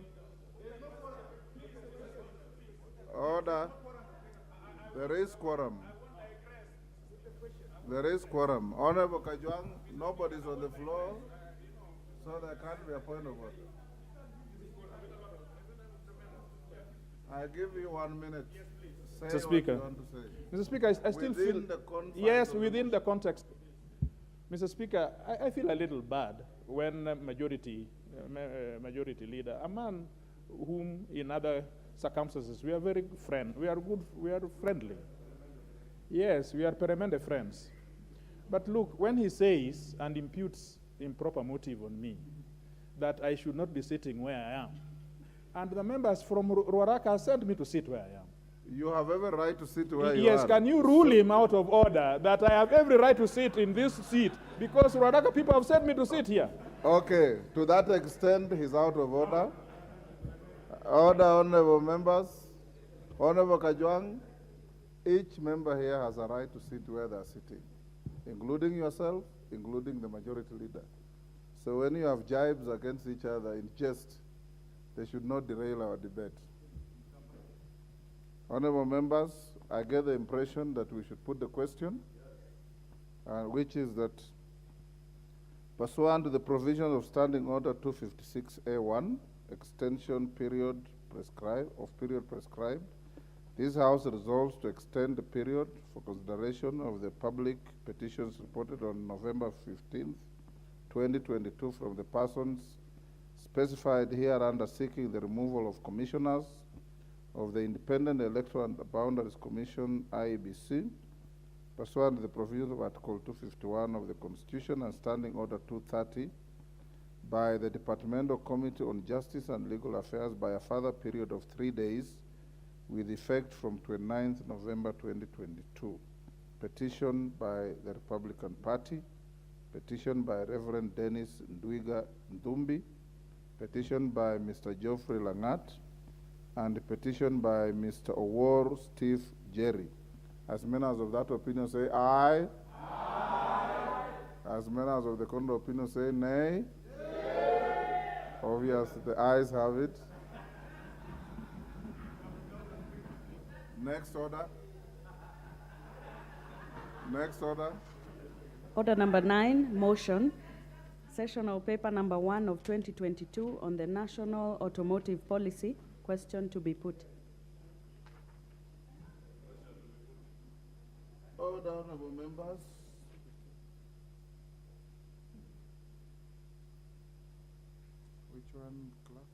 Order. There is quorum. There is quorum. Honorable Kajwang, nobody's on the floor, so there can't be a point of order. I give you 1 minute. Say Mr. Speaker. what you want to say. Mr. Speaker, I still feel, yes, within the context. Mr. Speaker, I feel a little bad when majority leader, a man whom in other circumstances we are very we are friendly. Yes, we are permanent friends. But look, when he says and imputes improper motive on me, that I should not be sitting where I am, and the members from Ruaraka sent me to sit where I am. You have every right to sit where you are. Yes, can you rule him out of order that I have every right to sit in this seat because Ruaraka people have sent me to sit here? Okay, to that extent, he's out of order. Order, honorable members. Honorable Kajwang, each member here has a right to sit where they are sitting, including yourself, including the majority leader. So when you have jibes against each other in jest, they should not derail our debate. Honorable members, I get the impression that we should put the question, which is that Pursuant to the provisions of Standing Order 256A1, extension period prescribed, this House resolves to extend the period for consideration of the public petitions reported on November 15th, 2022 from the persons specified hereunder seeking the removal of commissioners of the Independent Electoral and Boundaries Commission, IEBC, pursuant to the provisions of Article 251 of the Constitution and Standing Order 230, by the Departmental Committee on Justice and Legal Affairs by a further period of 3 days with effect from 29th November 2022. Petition by the Republican Party, petition by Reverend Dennis Ndwiga Ndumbi, petition by Mr. Geoffrey Langat, and a petition by Mr. Owor Steve Jerry. As members of that opinion say aye. Aye. As members of the contrary opinion say nay. Obviously, the ayes have it. Next order. Next order. Order number 9, motion. Sessional paper number 1 of 2022 on the National Automotive Policy. Question to be put. Order, honorable members. Which one, clerk?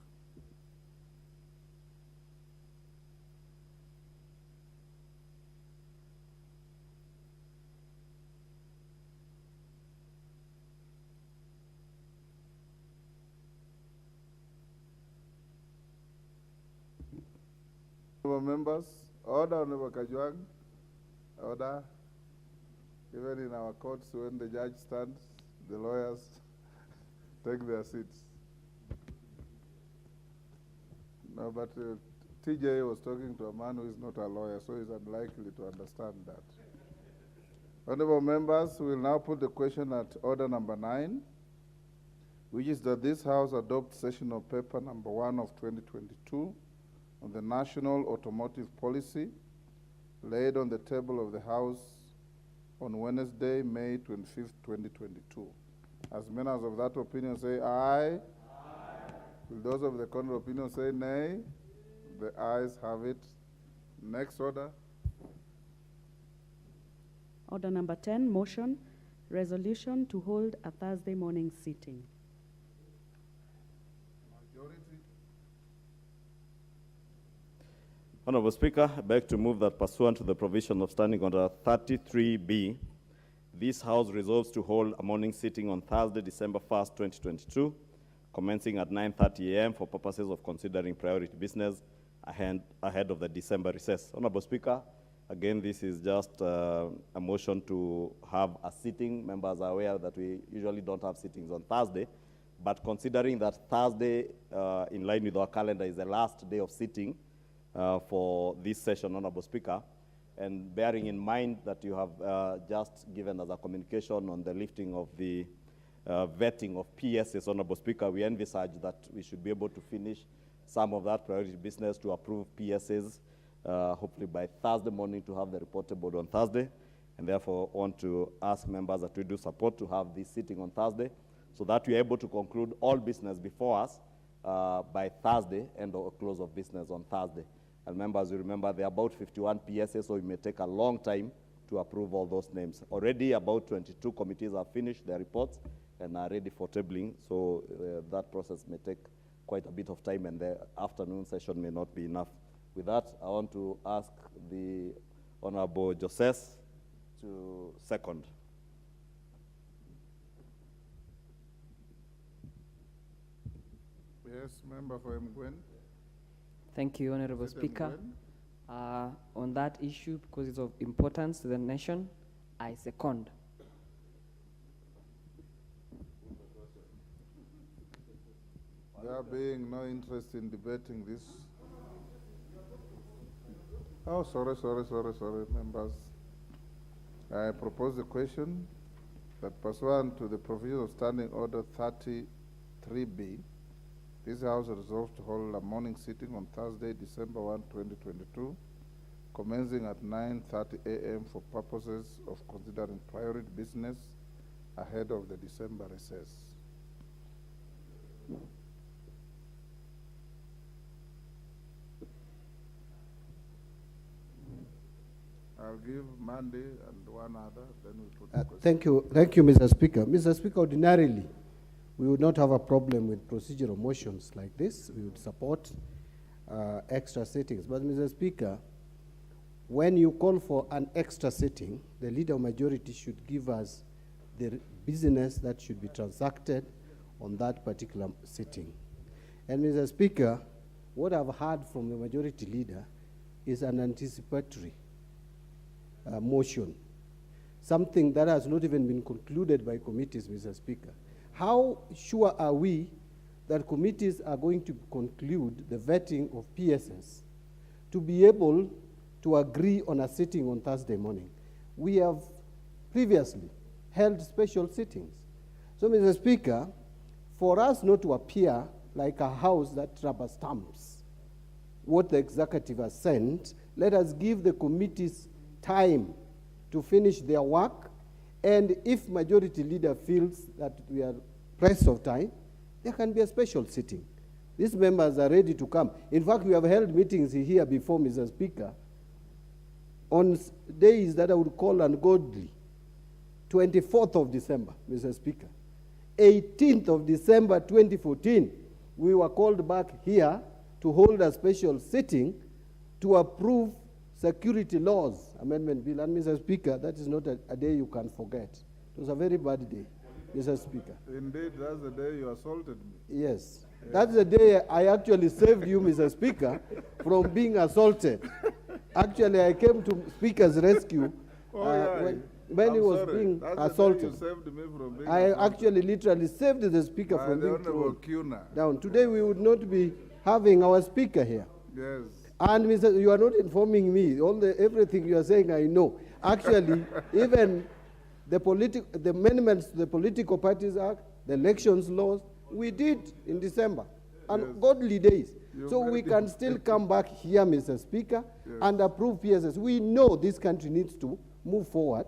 Honorable members, order, Honorable Kajwang. Order. Even in our courts, when the judge stands, the lawyers take their seats. No, but TJ was talking to a man who is not a lawyer, so he's unlikely to understand that. Honorable members, we will now put the question at order number 9, which is that this House adopt sessional paper number 1 of 2022 on the National Automotive Policy, laid on the table of the House on Wednesday, May 25th, 2022. As members of that opinion say aye. Aye. Will those of the contrary opinion say nay? The ayes have it. Next order. Order number 10, motion. Resolution to hold a Thursday morning sitting. Honorable Speaker, I beg to move that pursuant to the provision of Standing Order 33B, this House resolves to hold a morning sitting on Thursday, December 1st, 2022, commencing at 9:30 a.m. for purposes of considering priority business ahead of the December recess. Honorable Speaker, again, this is just a motion to have a sitting. Members are aware that we usually don't have sittings on Thursday, but considering that Thursday, in line with our calendar, is the last day of sitting, for this session, Honorable Speaker, and bearing in mind that you have just given us a communication on the lifting of the vetting of PSs, Honorable Speaker, we envisage that we should be able to finish some of that priority business to approve PSs, hopefully by Thursday morning, to have the report board on Thursday, and therefore want to ask members that we do support to have this sitting on Thursday so that we are able to conclude all business before us by Thursday and or close of business on Thursday. And members, you remember there are about 51 PSAs, so it may take a long time to approve all those names. Already about 22 committees have finished their reports and are ready for tabling, so that process may take quite a bit of time, and the afternoon session may not be enough. With that, I want to ask the Honorable Joses to second. Yes, member for Mgwen. Thank you, Honorable Speaker. On that issue, because it's of importance to the nation, I second. There being no interest in debating this. Oh, sorry, members. I propose the question that pursuant to the provisions of Standing Order 33B, this House resolves to hold a morning sitting on Thursday, December 1, 2022, commencing at 9:30 a.m. for purposes of considering priority business ahead of the December recess. I'll give Monday and one other, then we put the Thank you, Mr. Speaker. Mr. Speaker, ordinarily, we would not have a problem with procedural motions like this. We would support extra sittings. But, Mr. Speaker, when you call for an extra sitting, the leader of majority should give us the business that should be transacted on that particular sitting. And, Mr. Speaker, what I've heard from the majority leader is an anticipatory motion, something that has not even been concluded by committees, Mr. Speaker. How sure are we that committees are going to conclude the vetting of PSS to be able to agree on a sitting on Thursday morning? We have previously held special sittings. So, Mr. Speaker, for us not to appear like a house that rubber stamps what the executive has sent, let us give the committees time to finish their work, and if majority leader feels that we are pressed of time, there can be a special sitting. These members are ready to come. In fact, we have held meetings here before, Mr. Speaker, on days that I would call ungodly. 24th of December, Mr. Speaker. 18th of December 2014, we were called back here to hold a special sitting to approve security laws amendment bill. And, Mr. Speaker, that is not a day you can forget. It was a very bad day, Mr. Speaker. Indeed, that's the day you assaulted me. Yes. That's the day I actually saved you, Mr. Speaker, from being assaulted. Actually, I came to Speaker's rescue when he was being assaulted. You saved me from being I assaulted. actually literally saved the Speaker from the being thrown Honorable down. Today, we would not be having our Speaker here. Yes. And, Mr. You are not informing me. Everything you are saying, I know. Actually, even the amendments to the Political Parties Act, the elections laws, we did in December, ungodly days. So we can still come back here, Mr. Speaker, and approve PSS. We know this country needs to move forward.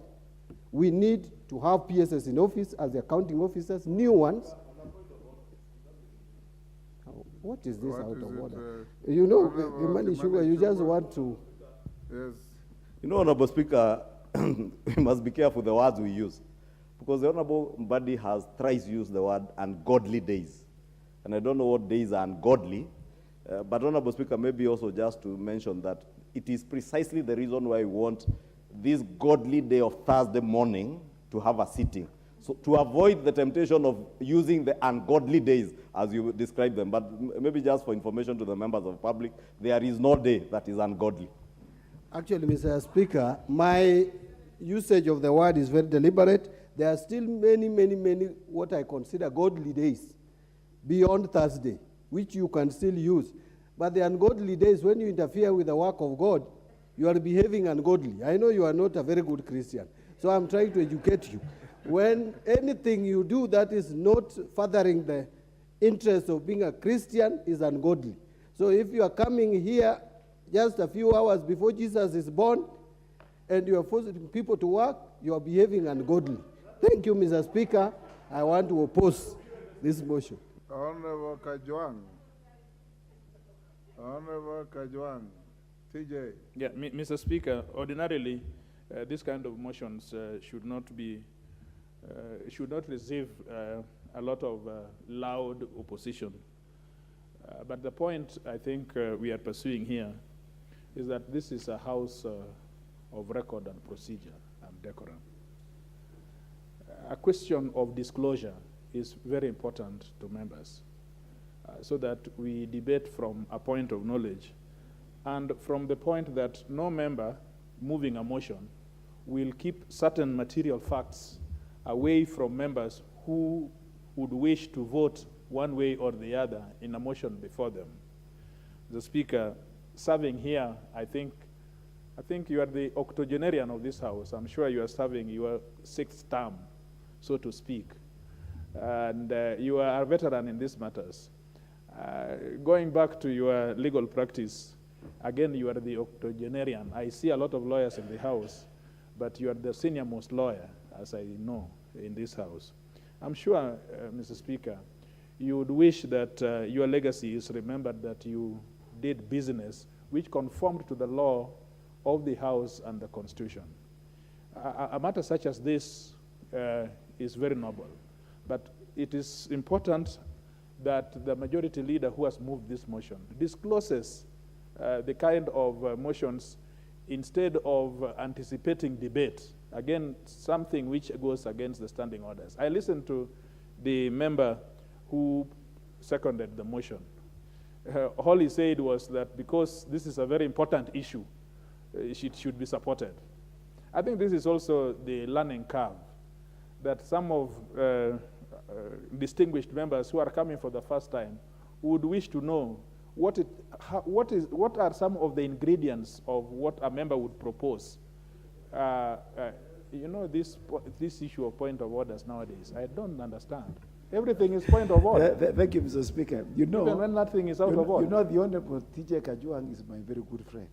We need to have PSS in office as the accounting officers, new ones. What is this out of order? You know, Imani Sugar, you just want to... Yes. You know, Honorable Speaker, we must be careful the words we use, because the Honorable body has thrice used the word ungodly days. And I don't know what days are ungodly, but Honorable Speaker, maybe also just to mention that it is precisely the reason why we want this godly day of Thursday morning to have a sitting. So to avoid the temptation of using the ungodly days as you describe them, but maybe just for information to the members of the public, there is no day that is ungodly. Actually, Mr. Speaker, my usage of the word is very deliberate. There are still many what I consider godly days beyond Thursday, which you can still use. But the ungodly days, when you interfere with the work of God, you are behaving ungodly. I know you are not a very good Christian, so I'm trying to educate you. When anything you do that is not furthering the interest of being a Christian is ungodly. So if you are coming here just a few hours before Jesus is born and you are forcing people to work, you are behaving ungodly. Thank you, Mr. Speaker. I want to oppose this motion. Honorable Kajwang. Honorable Kajwang. TJ. Yeah, Mr. Speaker, ordinarily, this kind of motions should not receive a lot of loud opposition. But the point I think we are pursuing here is that this is a house of record and procedure and decorum. A question of disclosure is very important to members so that we debate from a point of knowledge and from the point that no member moving a motion will keep certain material facts away from members who would wish to vote one way or the other in a motion before them. The Speaker, serving here, I think you are the octogenarian of this House. I'm sure you are serving your 6th term, so to speak. And you are a veteran in these matters. Going back to your legal practice, again, you are the octogenarian. I see a lot of lawyers in the House, but you are the senior-most lawyer, as I know. in this House. I'm sure, Mr. Speaker, you would wish that your legacy is remembered that you did business which conformed to the law of the House and the Constitution. A matter such as this is very noble, but it is important that the majority leader who has moved this motion discloses the kind of motions instead of anticipating debate, again, something which goes against the standing orders. I listened to the member who seconded the motion. All he said was that because this is a very important issue, it should be supported. I think this is also the learning curve that some of distinguished members who are coming for the first time would wish to know what are some of the ingredients of what a member would propose. You know, this issue of point of orders nowadays, I don't understand. Everything is point of order. Thank you, Mr. Speaker. You know, even when nothing is out of order. You know, the Honorable TJ Kajwang is my very good friend.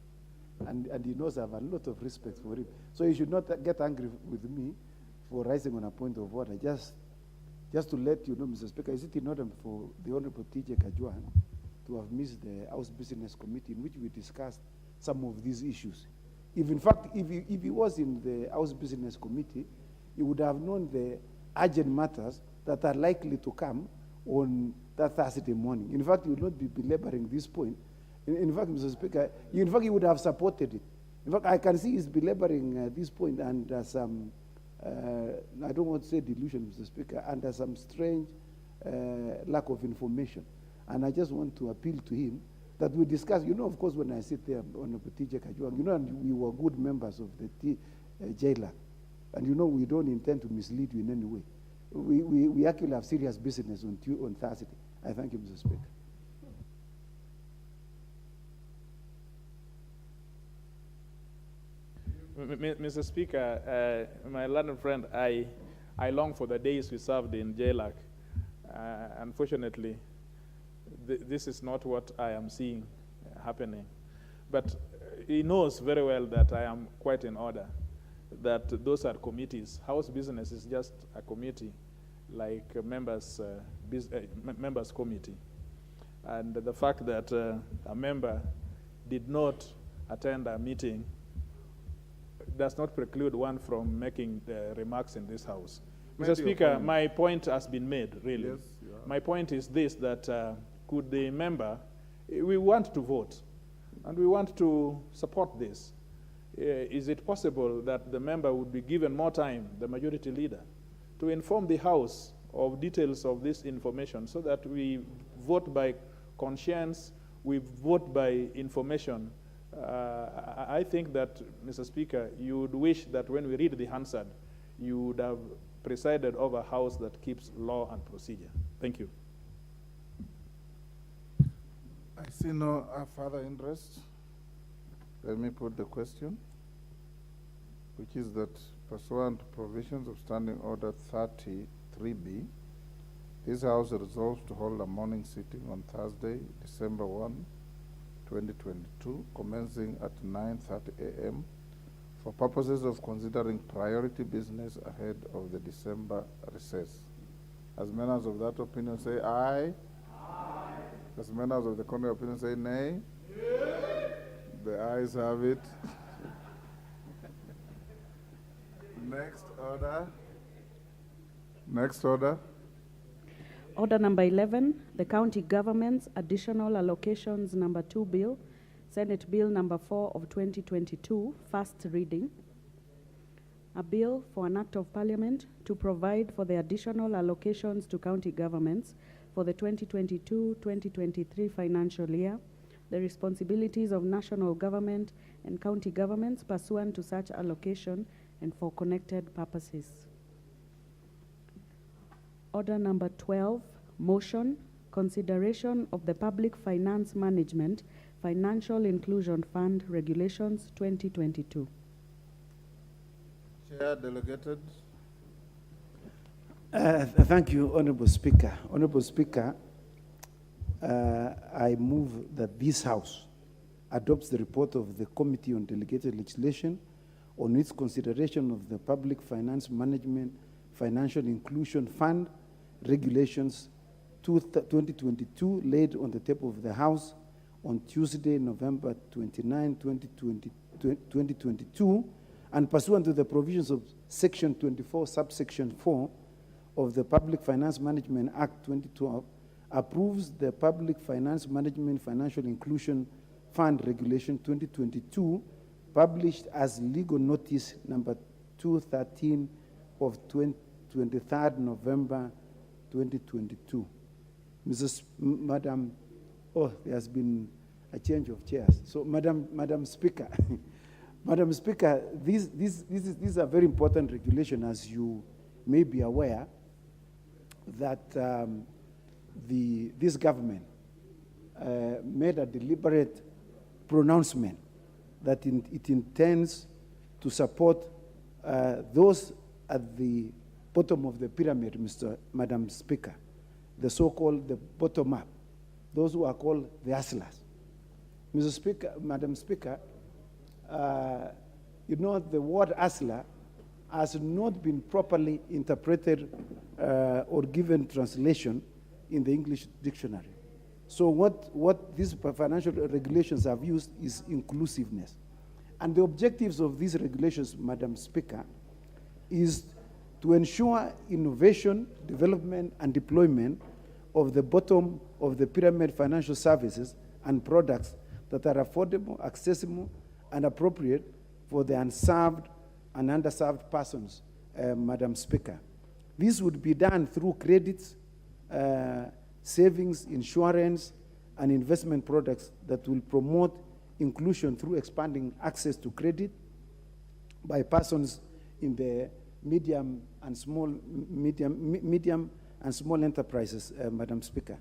And he knows I have a lot of respect for him. So he should not get angry with me for rising on a point of order. Just to let you know, Mr. Speaker, is it in order for the Honorable TJ Kajwang to have missed the House Business Committee in which we discussed some of these issues? If in fact, if he was in the House Business Committee, he would have known the urgent matters that are likely to come on that Thursday morning. In fact, he would not be belaboring this point. In fact, Mr. Speaker, he would have supported it. In fact, I can see he's belaboring this point under some, I don't want to say delusion, Mr. Speaker, under some strange lack of information. And I just want to appeal to him that we discuss, you know, of course, when I sit there on the TJ Kajwang, you know, and we were good members of the jailer. And you know, we don't intend to mislead you in any way. We actually have serious business on Thursday. I thank you, Mr. Speaker. Mr. Speaker, my learned friend, I long for the days we served in JLAC. Unfortunately, this is not what I am seeing happening. But he knows very well that I am quite in order, that those are committees. House business is just a committee, like a members committee. And the fact that a member did not attend a meeting does not preclude one from making remarks in this House. Mr. Speaker, my point has been made, really. Yes, yeah. My point is this, that could the member, we want to vote, and we want to support this. Is it possible that the member would be given more time, the majority leader, to inform the House of details of this information so that we vote by conscience, we vote by information? I think that, Mr. Speaker, you would wish that when we read the Hansard, you would have presided over a House that keeps law and procedure. Thank you. I see no further interest. Let me put the question, which is that pursuant to provisions of Standing Order 33B, this House resolves to hold a morning sitting on Thursday, December 1, 2022, commencing at 9:30 a.m. for purposes of considering priority business ahead of the December recess. As members of that opinion say aye. Aye. As members of the contrary opinion say nay. Nay. The ayes have it. Next order. Next order. Order number 11, the County Government's Additional Allocations number 2 Bill, Senate Bill number 4 of 2022, first reading. A bill for an act of Parliament to provide for the additional allocations to county governments for the 2022-2023 financial year, the responsibilities of national government and county governments pursuant to such allocation and for connected purposes. Order number 12, motion, consideration of the Public Finance Management Financial Inclusion Fund Regulations 2022. Chair delegated. Thank you, Honorable Speaker. Honorable Speaker, I move that this House adopts the report of the Committee on Delegated Legislation on its consideration of the Public Finance Management Financial Inclusion Fund Regulations 2022, laid on the table of the House on Tuesday, November 29, 2022, and pursuant to the provisions of Section 24, subsection 4 of the Public Finance Management Act 2012, approves the Public Finance Management Financial Inclusion Fund Regulation 2022, published as legal notice number 213 of 23rd November 2022. Madam, oh, there has been a change of chairs. So, Madam Speaker, Madam Speaker, these are very important regulation, as you may be aware, that this government made a deliberate pronouncement that it intends to support those at the bottom of the pyramid, Madam Speaker, the so-called the bottom up, those who are called the hustlers. Mr. Speaker, Madam Speaker, you know, the word hustler has not been properly interpreted or given translation in the English dictionary. So what these financial regulations have used is inclusiveness. And the objectives of these regulations, Madam Speaker, is to ensure innovation, development, and deployment of the bottom of the pyramid financial services and products that are affordable, accessible, and appropriate for the unserved and underserved persons, Madam Speaker. This would be done through credits, savings, insurance, and investment products that will promote inclusion through expanding access to credit by persons in the medium and small enterprises, Madam Speaker,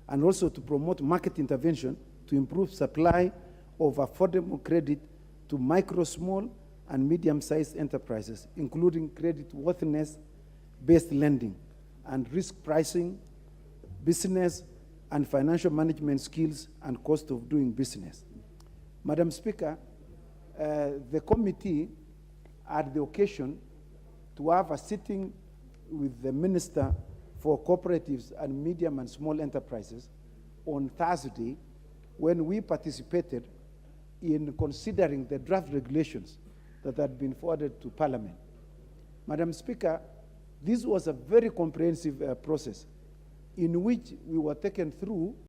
and also to promote market intervention to improve supply of affordable credit to micro, small, and medium-sized enterprises, including credit worthiness-based lending and risk pricing, business and financial management skills, and cost of doing business. Madam Speaker, the committee had the occasion to have a sitting with the Minister for Cooperatives and Medium and Small Enterprises on Thursday, when we participated in considering the draft regulations that had been forwarded to Parliament. Madam Speaker, this was a very comprehensive process in which we were taken through